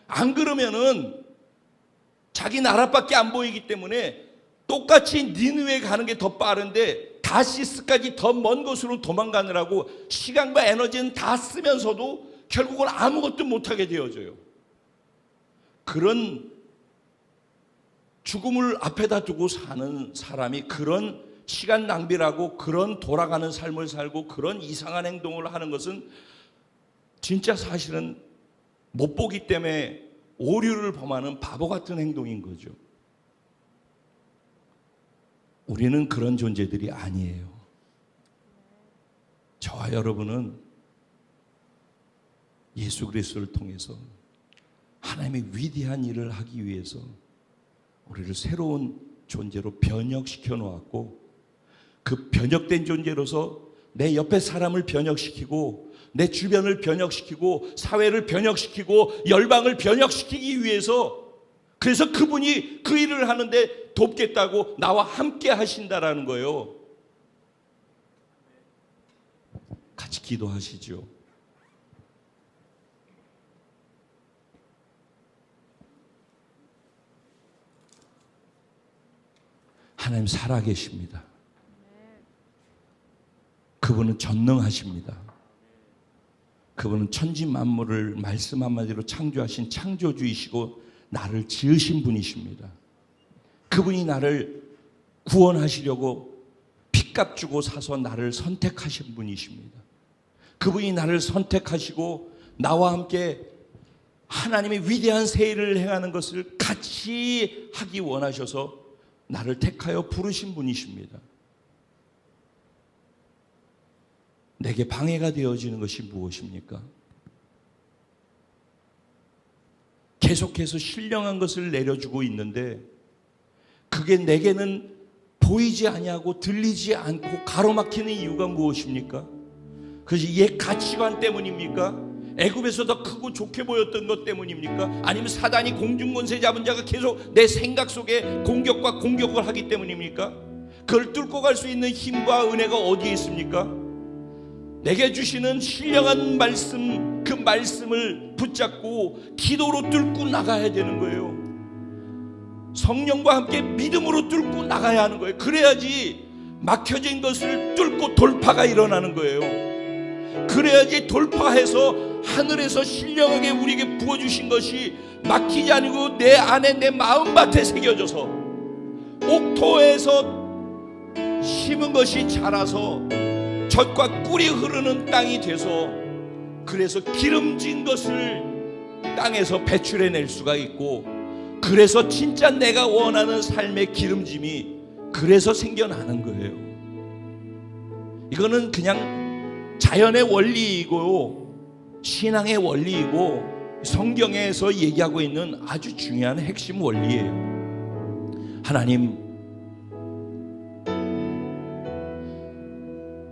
안 그러면은 자기 나라밖에 안 보이기 때문에 똑같이 니느웨 가는 게 더 빠른데 다시스까지 더 먼 곳으로 도망가느라고 시간과 에너지는 다 쓰면서도 결국은 아무것도 못하게 되어져요. 그런 죽음을 앞에다 두고 사는 사람이 그런 시간 낭비라고 그런 돌아가는 삶을 살고 그런 이상한 행동을 하는 것은 진짜 사실은 못 보기 때문에 오류를 범하는 바보 같은 행동인 거죠. 우리는 그런 존재들이 아니에요. 저와 여러분은 예수 그리스도를 통해서 하나님의 위대한 일을 하기 위해서 우리를 새로운 존재로 변혁시켜 놓았고, 그 변혁된 존재로서 내 옆에 사람을 변혁시키고 내 주변을 변혁시키고 사회를 변혁시키고 열방을 변혁시키기 위해서, 그래서 그분이 그 일을 하는데 돕겠다고 나와 함께 하신다라는 거예요. 같이 기도하시죠. 하나님 살아계십니다. 그분은 전능하십니다. 그분은 천지 만물을 말씀 한마디로 창조하신 창조주이시고 나를 지으신 분이십니다. 그분이 나를 구원하시려고 핏값 주고 사서 나를 선택하신 분이십니다. 그분이 나를 선택하시고 나와 함께 하나님의 위대한 새 일을 행하는 것을 같이 하기 원하셔서 나를 택하여 부르신 분이십니다. 내게 방해가 되어지는 것이 무엇입니까? 계속해서 신령한 것을 내려주고 있는데 그게 내게는 보이지 아니하고 들리지 않고 가로막히는 이유가 무엇입니까? 그것이 옛 가치관 때문입니까? 애굽에서 더 크고 좋게 보였던 것 때문입니까? 아니면 사단이 공중권세 잡은 자가 계속 내 생각 속에 공격과 공격을 하기 때문입니까? 그걸 뚫고 갈 수 있는 힘과 은혜가 어디에 있습니까? 내게 주시는 신령한 말씀, 그 말씀을 붙잡고 기도로 뚫고 나가야 되는 거예요. 성령과 함께 믿음으로 뚫고 나가야 하는 거예요. 그래야지 막혀진 것을 뚫고 돌파가 일어나는 거예요. 그래야지 돌파해서 하늘에서 신령하게 우리에게 부어주신 것이 막히지 않고 내 안에 내 마음밭에 새겨져서 옥토에서 심은 것이 자라서 젖과 꿀이 흐르는 땅이 돼서, 그래서 기름진 것을 땅에서 배출해낼 수가 있고, 그래서 진짜 내가 원하는 삶의 기름짐이 그래서 생겨나는 거예요. 이거는 그냥 자연의 원리이고 신앙의 원리이고 성경에서 얘기하고 있는 아주 중요한 핵심 원리예요. 하나님,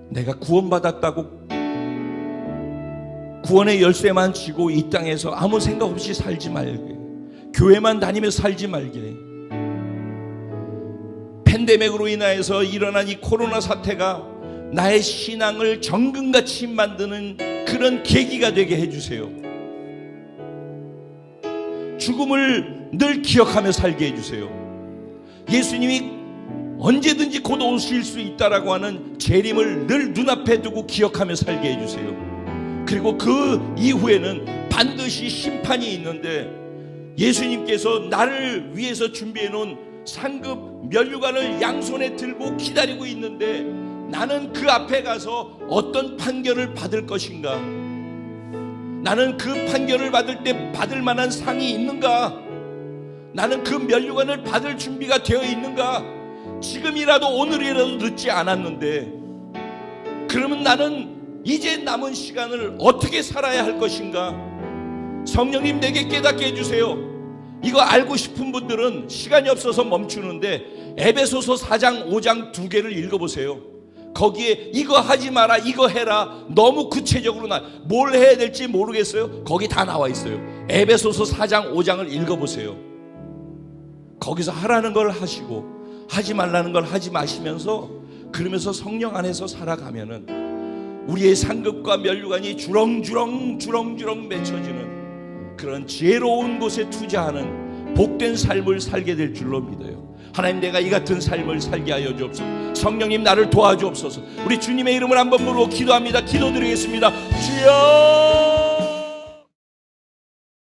내가 구원받았다고 구원의 열쇠만 쥐고 이 땅에서 아무 생각 없이 살지 말게, 교회만 다니며 살지 말게. 팬데믹으로 인하여서 일어난 이 코로나 사태가 나의 신앙을 정금같이 만드는 그런 계기가 되게 해주세요. 죽음을 늘 기억하며 살게 해주세요. 예수님이 언제든지 곧 오실 수 있다라고 하는 재림을 늘 눈앞에 두고 기억하며 살게 해주세요. 그리고 그 이후에는 반드시 심판이 있는데 예수님께서 나를 위해서 준비해 놓은 상급 면류관을 양손에 들고 기다리고 있는데 나는 그 앞에 가서 어떤 판결을 받을 것인가? 나는 그 판결을 받을 때 받을 만한 상이 있는가? 나는 그 면류관을 받을 준비가 되어 있는가? 지금이라도 오늘이라도 늦지 않았는데 그러면 나는 이제 남은 시간을 어떻게 살아야 할 것인가? 성령님 내게 깨닫게 해주세요. 이거 알고 싶은 분들은 시간이 없어서 멈추는데 에베소서 4장 5장 2개를 읽어보세요. 거기에 이거 하지 마라, 이거 해라, 너무 구체적으로 뭘 해야 될지 모르겠어요. 거기 다 나와 있어요. 에베소서 4장 5장을 읽어보세요. 거기서 하라는 걸 하시고 하지 말라는 걸 하지 마시면서, 그러면서 성령 안에서 살아가면은 우리의 상급과 면류관이 주렁주렁 맺혀지는 그런 지혜로운 곳에 투자하는 복된 삶을 살게 될 줄로 믿어요. 하나님, 내가 이 같은 삶을 살게 하여 주옵소서. 성령님 나를 도와주옵소서. 우리 주님의 이름을 한번 부르고 기도합니다. 기도드리겠습니다. 주여